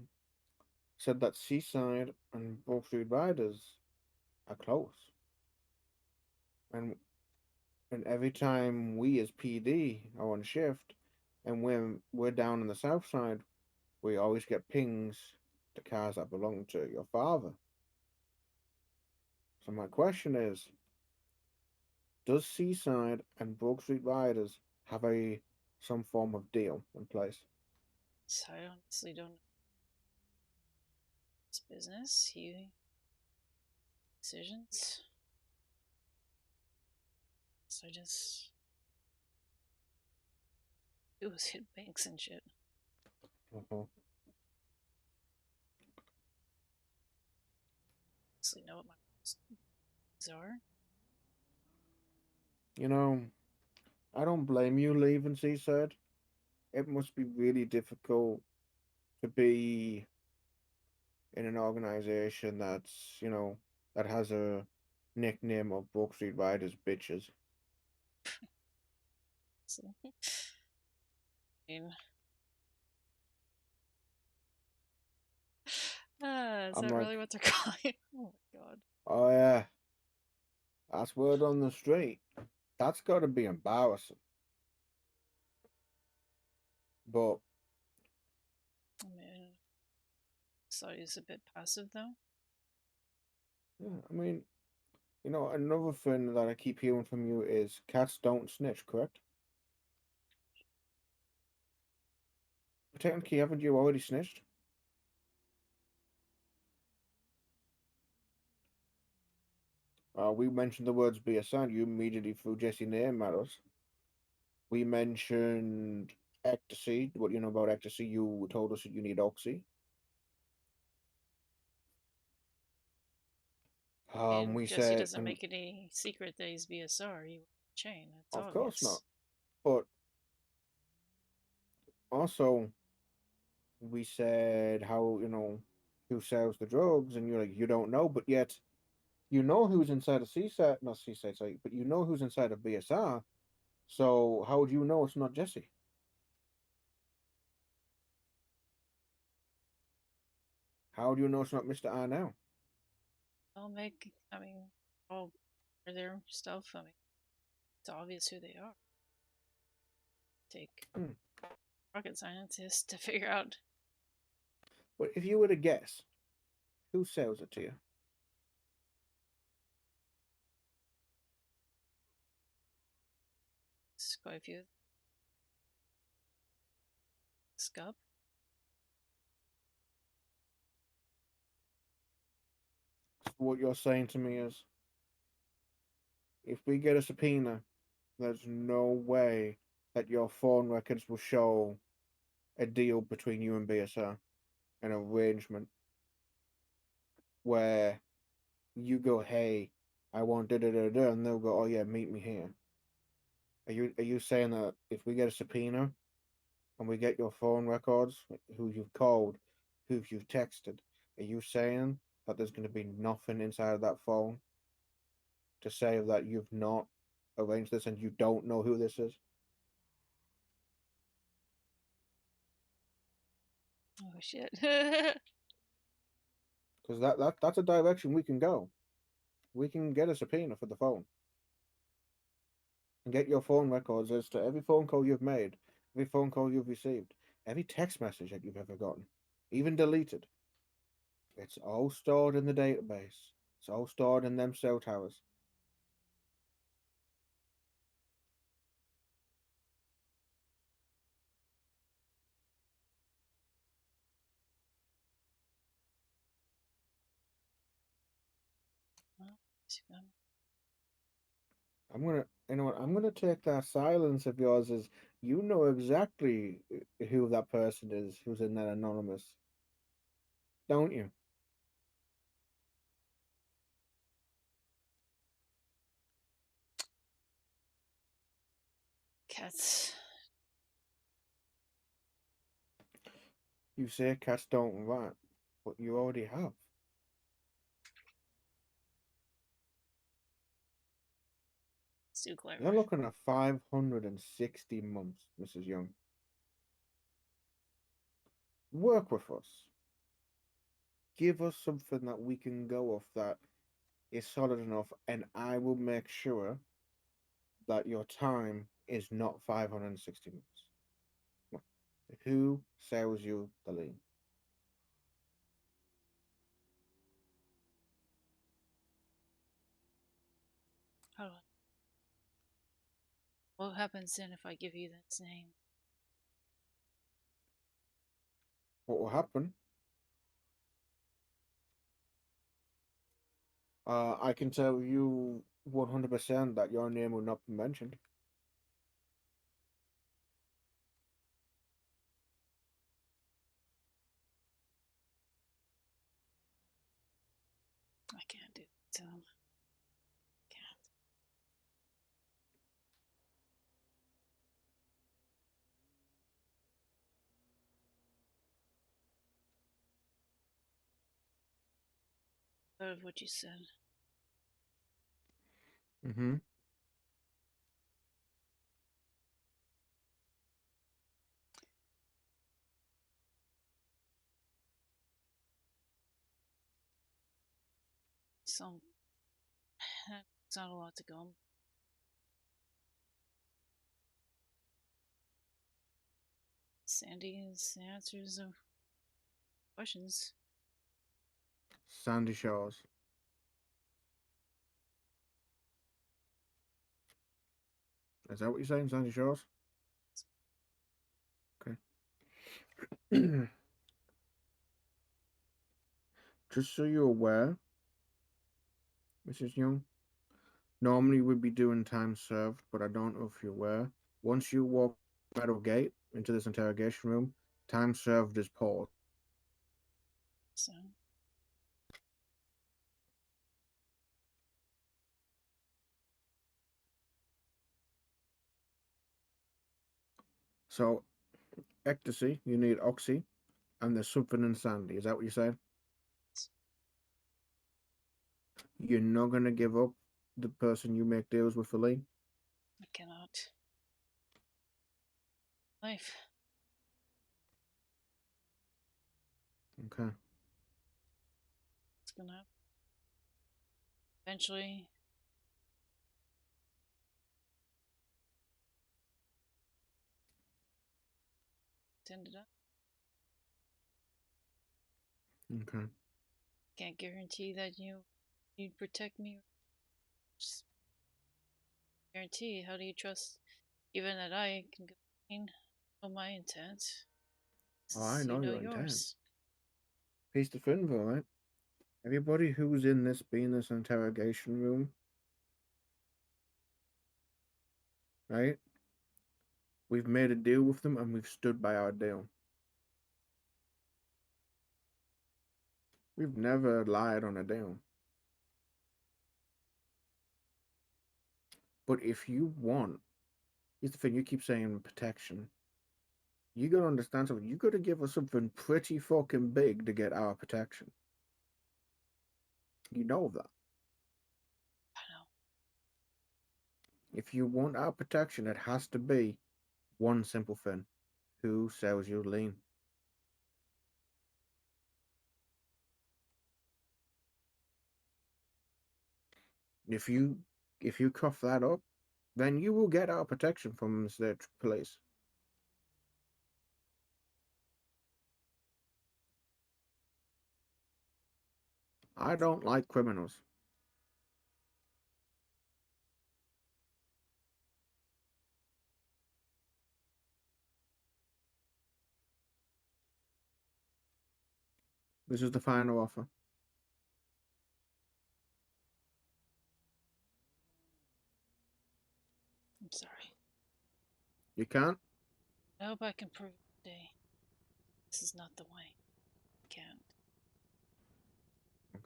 said that Seaside and Brook Street Riders are close. And every time we as PD are on shift and we're down in the south side, we always get pings the cars that belong to your father. So my question is, does Seaside and Brook Street Riders have a some form of deal in place? So I honestly don't know his business. He decisions. So I just it was hit banks and shit. Uh-huh. Honestly, know what my things are. You know, I don't blame you leaving Seaside. It must be really difficult to be in an organization that's, that has a nickname of Brook Street Riders bitches. So, I mean, is I'm that really like, what they're calling it? Oh my god. oh yeah, that's word on the street. That's got to be embarrassing. But I mean, so he's a bit passive though. yeah, I mean, another thing that I keep hearing from you is cats don't snitch, correct? Technically, haven't you already snitched? We mentioned the words BSN. You immediately threw Jesse name at us. We mentioned ecstasy. What you know about ecstasy? You told us that you need oxy. And We Jesse said, doesn't and make any secret that he's BSR. He chain. It's of course not. obvious. But also, we said how who sells the drugs, and you're like you don't know, but yet you know who's inside of CSAT, not CSAT, sorry, but you know who's inside of BSR. So how would you know it's not Jesse? How do you know it's not Mr. R now? I'll make. I mean, all their stuff. I mean, it's obvious who they are. Take Hmm. rocket scientists to figure out. But if you were to guess, who sells it to you? There's quite a few. Scup. What you're saying to me is, if we get a subpoena, there's no way that your phone records will show a deal between you and BSR, an arrangement where you go, hey, I want da da da da, and they'll go, oh yeah, meet me here. Are you saying that if we get a subpoena and we get your phone records, who you've called, who you've texted, are you saying that there's going to be nothing inside of that phone to say that you've not arranged this and you don't know who this is? Oh shit. Because that's a direction we can go. We can get a subpoena for the phone and get your phone records as to every phone call you've made, every phone call you've received, every text message that you've ever gotten, even deleted. It's all stored in the database. It's all stored in them cell towers. Well, I'm gonna take that silence of yours as you know exactly who that person is who's in that anonymous, don't you? Cats. You say cats don't rat, but you already have. It's too You're clever. looking at 560 months, Mrs. Young. Work with us. Give us something that we can go off that is solid enough, and I will make sure that your time is not 560 months. Who sells you the lean? How do I... What happens then if I give you that name? What will happen? I can tell you 100% that your name will not be mentioned. I can't do it. Can't. Heard what you said. Mm-hmm. So, it's not a lot to go. Sandy's answers of questions. Sandy Shores. Is that what you're saying, Sandy Shores? Okay. Just so you're aware, Mrs. Young, normally we'd be doing time served, but I don't know if you're aware. Once you walk metal gate into this interrogation room, time served is paused. So, So, ecstasy, you need oxy, and there's something in Sandy. Is that what you're saying? You're not gonna give up the person you make deals with for Lee? I cannot. Life. Okay. It's gonna happen. Eventually. Ended up. Okay. Can't guarantee that you'd protect me. Just guarantee. How do you trust even that I can go in? Know my intent. Oh, I You know know your intent. yours. Piece the Finville, right? Everybody who's in this interrogation room, right? We've made a deal with them and we've stood by our deal. We've never lied on a deal. But if you want, here's the thing, you keep saying protection. You gotta understand something. You gotta give us something pretty fucking big to get our protection. You know that. I know. If you want our protection, it has to be one simple thing. Who sells you lean? If you cough that up, then you will get our protection from the police. I don't like criminals. This is the final offer. I'm sorry. You can't? I hope I can prove it today. This is not the way. I can't.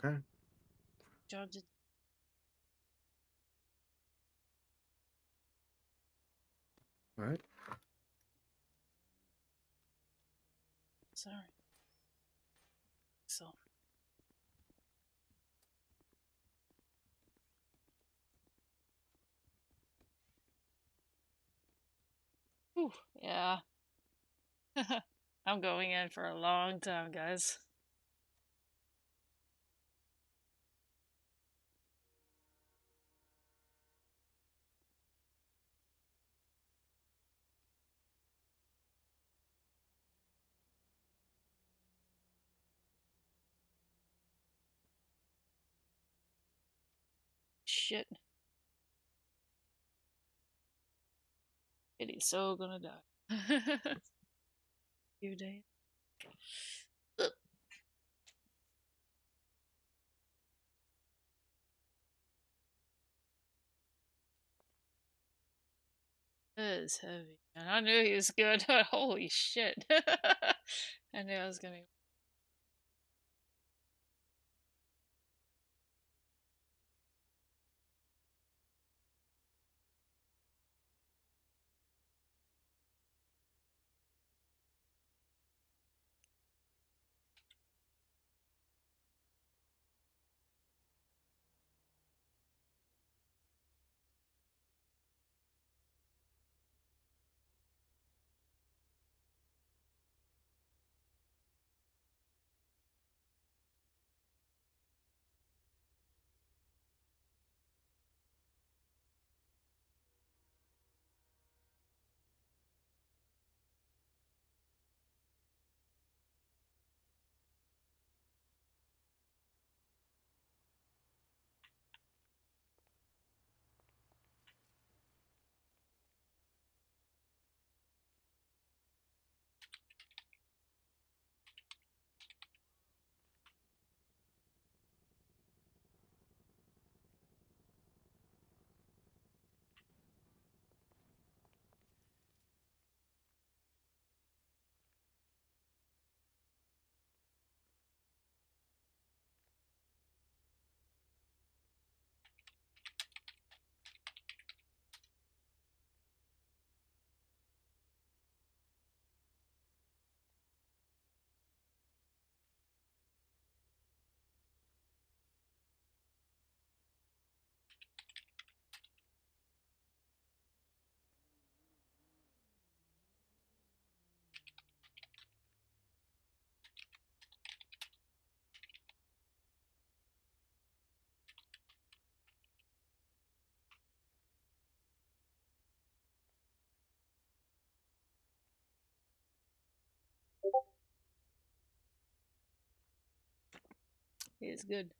Okay. Job to... All right. Sorry. So. Whew, yeah. I'm going in for a long time, guys. Shit. And he's so gonna die. Few days. Ugh. That is heavy. And I knew he was good. Holy shit. I knew I was gonna. He's good.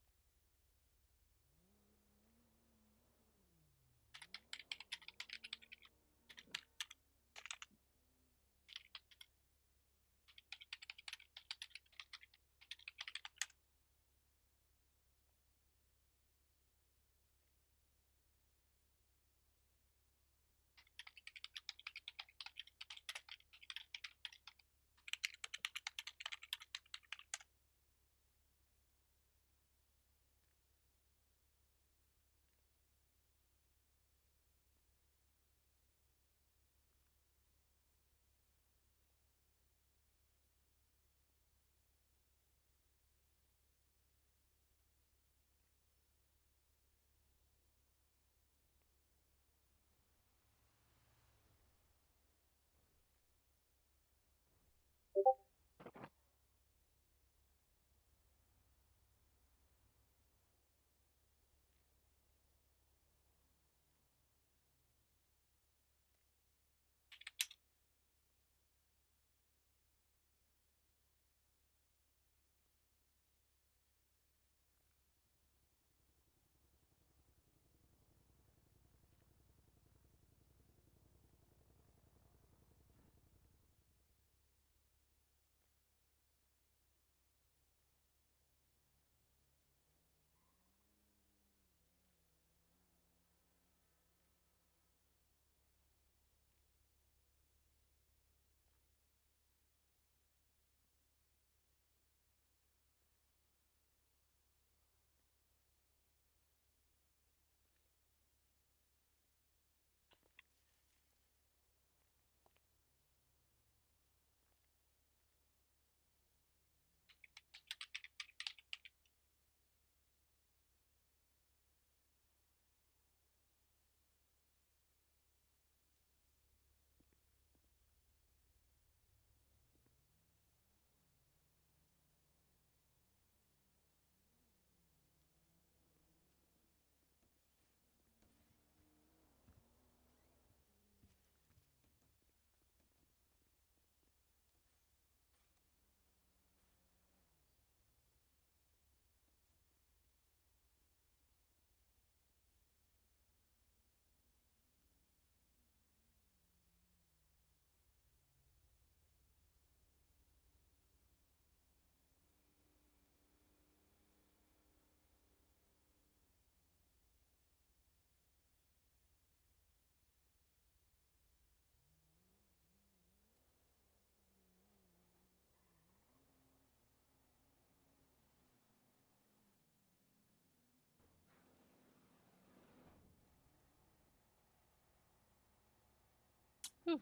Whew.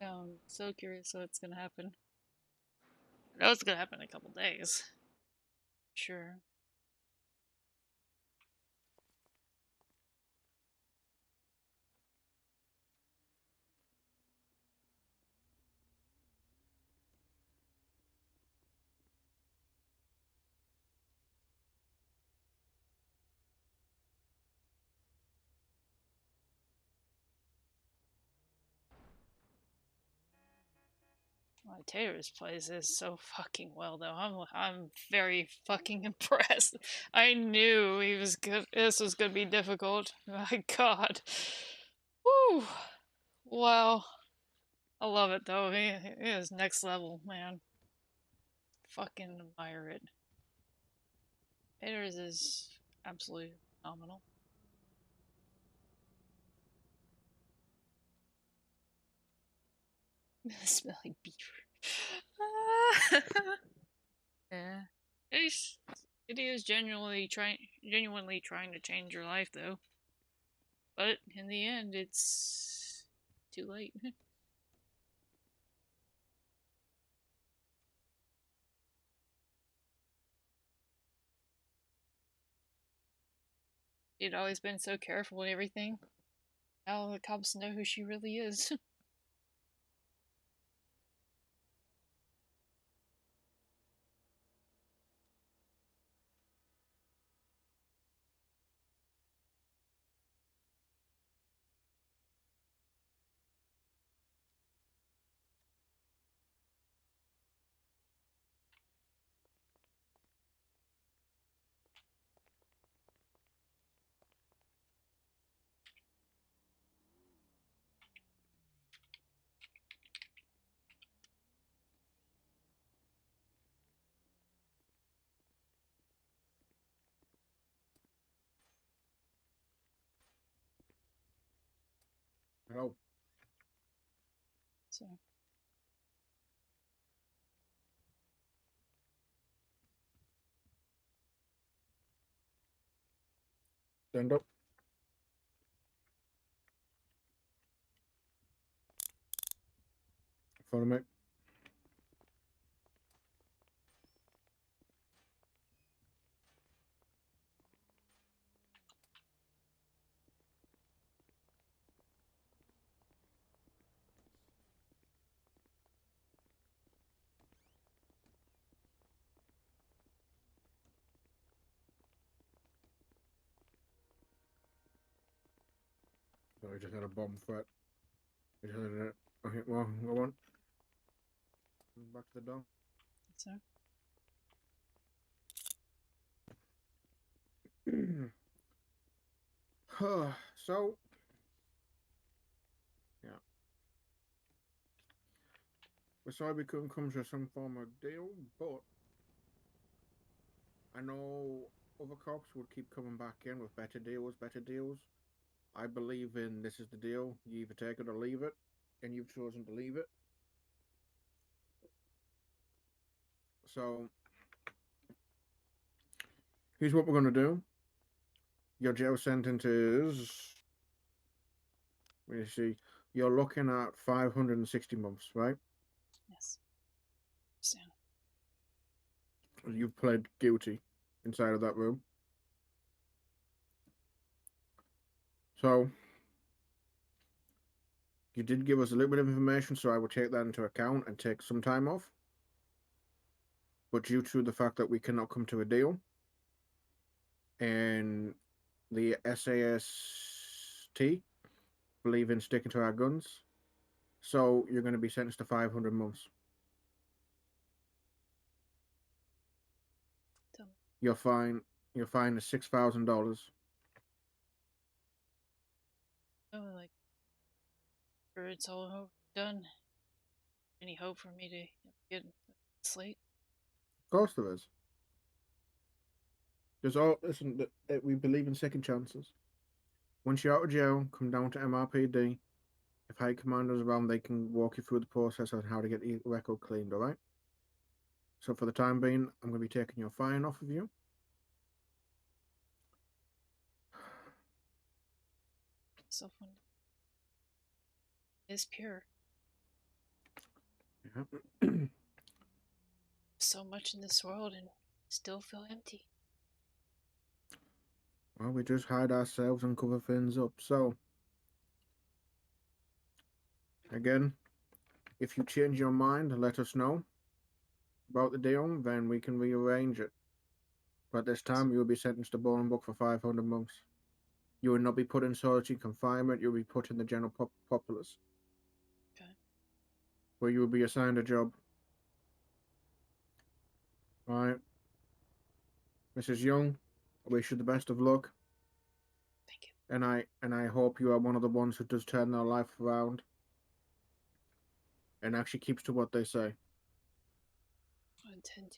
I'm so curious what's gonna happen. I know it's gonna happen in a couple days. Sure. My Taters plays this so fucking well, though. I'm very fucking impressed. I knew he was good. This was gonna be difficult. My God. Woo. Wow. I love it though. He is next level, man. Fucking admire it. Taters is absolutely phenomenal. Smelly beef. Yeah. It's, it is genuinely trying to change your life though. But in the end, it's too late. She'd always been so careful and everything. Now the cops know who she really is. Hello. So, Stand up. Follow me. So I just had a bomb threat. I just had it. Okay, well, go on. Back to the door. so So, yeah. We sorry we couldn't come to some form of deal, but I know other cops would keep coming back in with better deals, better deals. I believe in this is the deal. You either take it or leave it, and you've chosen to leave it. So, here's what we're going to do. Your jail sentence is, let me see, you're looking at 560 months, right? yes. Understand. You've pled guilty inside of that room. So, you did give us a little bit of information, so I will take that into account and take some time off. But due to the fact that we cannot come to a deal, and the SAST believe in sticking to our guns, so you're going to be sentenced to 500 months. Tell me. Your fine is $6,000. Oh, like, or it's all done. Any hope for me to get slate? Of course there is. There's all listen. We believe in second chances. Once you're out of jail, come down to MRPD. If high commanders around, they can walk you through the process on how to get your record cleaned. All right. So for the time being, I'm going to be taking your fine off of you. So funny. is pure. Yeah. So much in this world and still feel empty. Well, we just hide ourselves and cover things up. So, again, if you change your mind, let us know about the deal, then we can rearrange it. But this time, you will be sentenced to Bolingbroke for 500 months. You will not be put in solitary confinement, you will be put in the general populace, Okay. where you will be assigned a job. Alright. Mrs. Young, I wish you the best of luck. Thank you. And I hope you are one of the ones who does turn their life around and actually keeps to what they say. I intend to.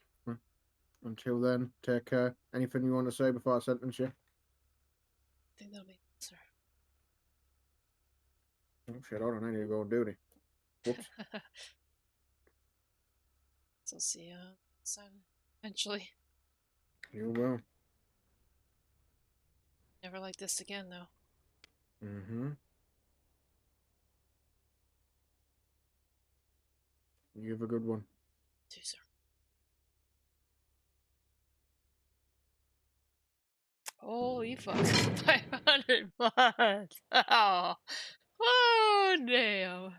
Until then, take care. Anything you want to say before I sentence you? I think that'll be sir. Oh shit, hold on, I need to go on duty. Whoops. So see son eventually. You will. Never like this again though. Mm-hmm. You have a good one. Too, sir. Holy fuck. 500 bucks. Oh. Oh damn.